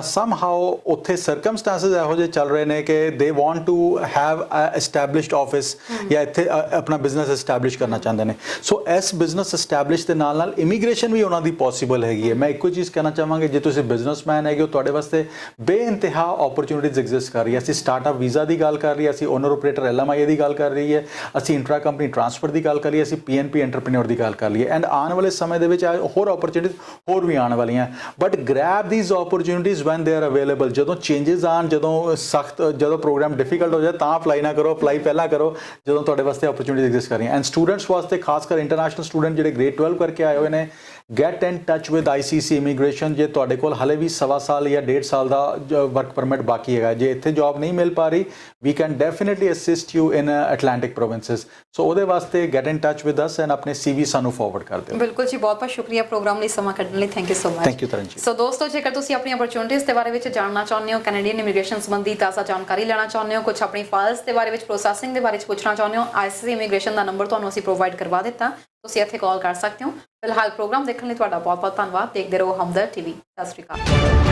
ਸਮ ਹਾਓ ਉੱਥੇ ਸਰਕਮਸਟੈਂਸਸ ਇਹੋ ਜਿਹੇ ਚੱਲ ਰਹੇ ਨੇ ਕਿ they want to have a established office ਜਾਂ ਇੱਥੇ ਆਪਣਾ ਬਿਜ਼ਨਸ ਐਸਟੈਬਲਿਸ਼ ਕਰਨਾ ਚਾਹੁੰਦੇ ਨੇ। ਸੋ ਇਸ ਬਿਜ਼ਨਸ ਐਸਟੈਬਲਿਸ਼ ਦੇ ਨਾਲ ਨਾਲ ਇਮੀਗ੍ਰੇਸ਼ਨ ਵੀ ਉਹਨਾਂ ਦੀ ਪੋਸੀਬਲ ਹੈਗੀ ਹੈ। ਮੈਂ ਇੱਕੋ ਚੀਜ਼ ਕਹਿਣਾ ਚਾਹਾਂਗੇ, ਜੇ ਤੁਸੀਂ ਬਿਜ਼ਨਸਮੈਨ ਹੈਗੇ ਹੋ ਤੁਹਾਡੇ ਵਾਸਤੇ ਬੇਇੰਤਹਾ ਓਪਰਚੁਨਿਟੀਜ਼ ਐਗਜ਼ਿਸਟ ਕਰ ਰਹੀ ਹੈ। ਅਸੀਂ ਸਟਾਰਟਅਪ ਵੀਜ਼ਾ ਦੀ ਗੱਲ ਕਰ ਰਹੀ ਹੈ, ਅਸੀਂ ਓਨਰ ਆਪਰੇਟਰ LMIA ਦੀ ਗੱਲ ਕਰ ਰਹੀ ਹੈ, ਅਸੀਂ ਇੰਟਰਾ ਕੰਪਨੀ ਟ੍ਰਾਂਸਫਰ ਦੀ ਗੱਲ ਕਰ ਲਈਏ, ਅਸੀਂ PNP ਐਂਟਰਪ੍ਰੀਨਿਓਰ ਦੀ ਗੱਲ ਕਰ ਲਈਏ। ਐਂਡ ਆਉਣ ਵਾਲੇ ਸਮੇਂ ਦੇ ਵਿੱਚ ਹੋਰ ਓਪਰਚੁਨਿਟੀਜ਼ ਹੋਰ ਵੀ ਆਉਣ ਵਾਲੀਆਂ, but grab these opportunities when they are available. ਜਦੋਂ ਚੇਂਜਸ ਆਉਣ, ਜਦੋਂ ਪ੍ਰੋਗਰਾਮ ਡਿਫਿਕਲਟ ਹੋ ਜਾਏ ਤਾਂ ਅਪਲਾਈ ਨਾ ਕਰੋ, ਅਪਲਾਈ ਪਹਿਲਾਂ ਕਰੋ ਜਦੋਂ ਤੁਹਾਡੇ ਵਾਸਤੇ ਓਪਰਚੁਨਿਟੀਜ਼ ਐਗਜ਼ਿਸਟ ਕਰ ਰਹੀਆਂ। ਐਂਡ ਸਟੂਡੈਂਟਸ ਵਾਸਤੇ ਖਾਸ ਕਰ ਇੰਟਰਨੈਸ਼ਨਲ ਸਟੂਡੈਂਟ ਜਿਹੜੇ ਗ੍ਰੇਡ 12 ਕਰਕੇ ਆਏ ਹੋਏ ਨੇ, get in touch with ICC immigration. ਜੇ ਤੁਹਾਡੇ ਕੋਲ ਹਲੇ ਵੀ 1.25 ਸਾਲ ਜਾਂ 1.5 ਸਾਲ ਦਾ ਵਰਕ ਪਰਮਿਟ ਬਾਕੀ ਹੈਗਾ, ਜੇ ਇੱਥੇ ਜੌਬ ਨਹੀਂ ਮਿਲ ਪਾ ਰਹੀ, we can definitely assist you in Atlantic provinces. So ਉਹਦੇ ਵਾਸਤੇ get in touch with us and ਆਪਣੇ CV ਸਾਨੂੰ ਫਾਰਵਰਡ ਕਰ ਦਿਓ। ਬਿਲਕੁਲ ਜੀ, ਬਹੁਤ ਬਹੁਤ ਸ਼ੁਕਰੀਆ ਪ੍ਰੋਗਰਾਮ ਲਈ ਸਮਾਂ ਕੱਢਣ ਲਈ। Thank you so much. Thank you Taranjit. So ਦੋਸਤੋ, ਜੇਕਰ ਤੁਸੀਂ ਆਪਣੀ ਅਪਰਚੂਨਿਟੀਜ਼ ਦੇ ਬਾਰੇ ਵਿੱਚ ਜਾਣਨਾ ਚਾਹੁੰਦੇ ਹੋ, ਕੈਨੇਡੀਅਨ ਇਮੀਗ੍ਰੇਸ਼ਨ ਸੰਬੰਧੀ ਤਾਜ਼ਾ ਜਾਣਕਾਰੀ ਲੈਣਾ ਚਾਹੁੰਦੇ ਹੋ, ਕੁਝ ਆਪਣੀ ਫਾਈਲਸ ਦੇ ਬਾਰੇ ਵਿੱਚ ਪ੍ਰੋਸੈਸਿੰਗ ਦੇ ਬਾਰੇ ਵਿੱਚ ਪੁੱਛਣਾ ਚਾਹੁੰਦੇ ਹੋ, ICC ਇਮੀਗ੍ਰੇਸ਼ਨ ਦਾ ਨੰਬਰ ਤੁਹਾਨੂੰ ਅਸੀਂ ਪ੍ਰੋਵਾਈਡ ਕਰਵਾ ਦਿੱਤਾ, ਤੁਸੀਂ ਇੱਥੇ ਕਾਲ ਕਰ ਸਕਦੇ ਹੋ। ਫਿਲਹਾਲ ਪ੍ਰੋਗਰਾਮ ਦੇਖਣ ਲਈ ਤੁਹਾਡਾ ਬਹੁਤ ਬਹੁਤ ਧੰਨਵਾਦ। ਦੇਖਦੇ ਰਹੋ ਹਮਦਰਦ TV। ਸਤਿ ਸ਼੍ਰੀ ਅਕਾਲ।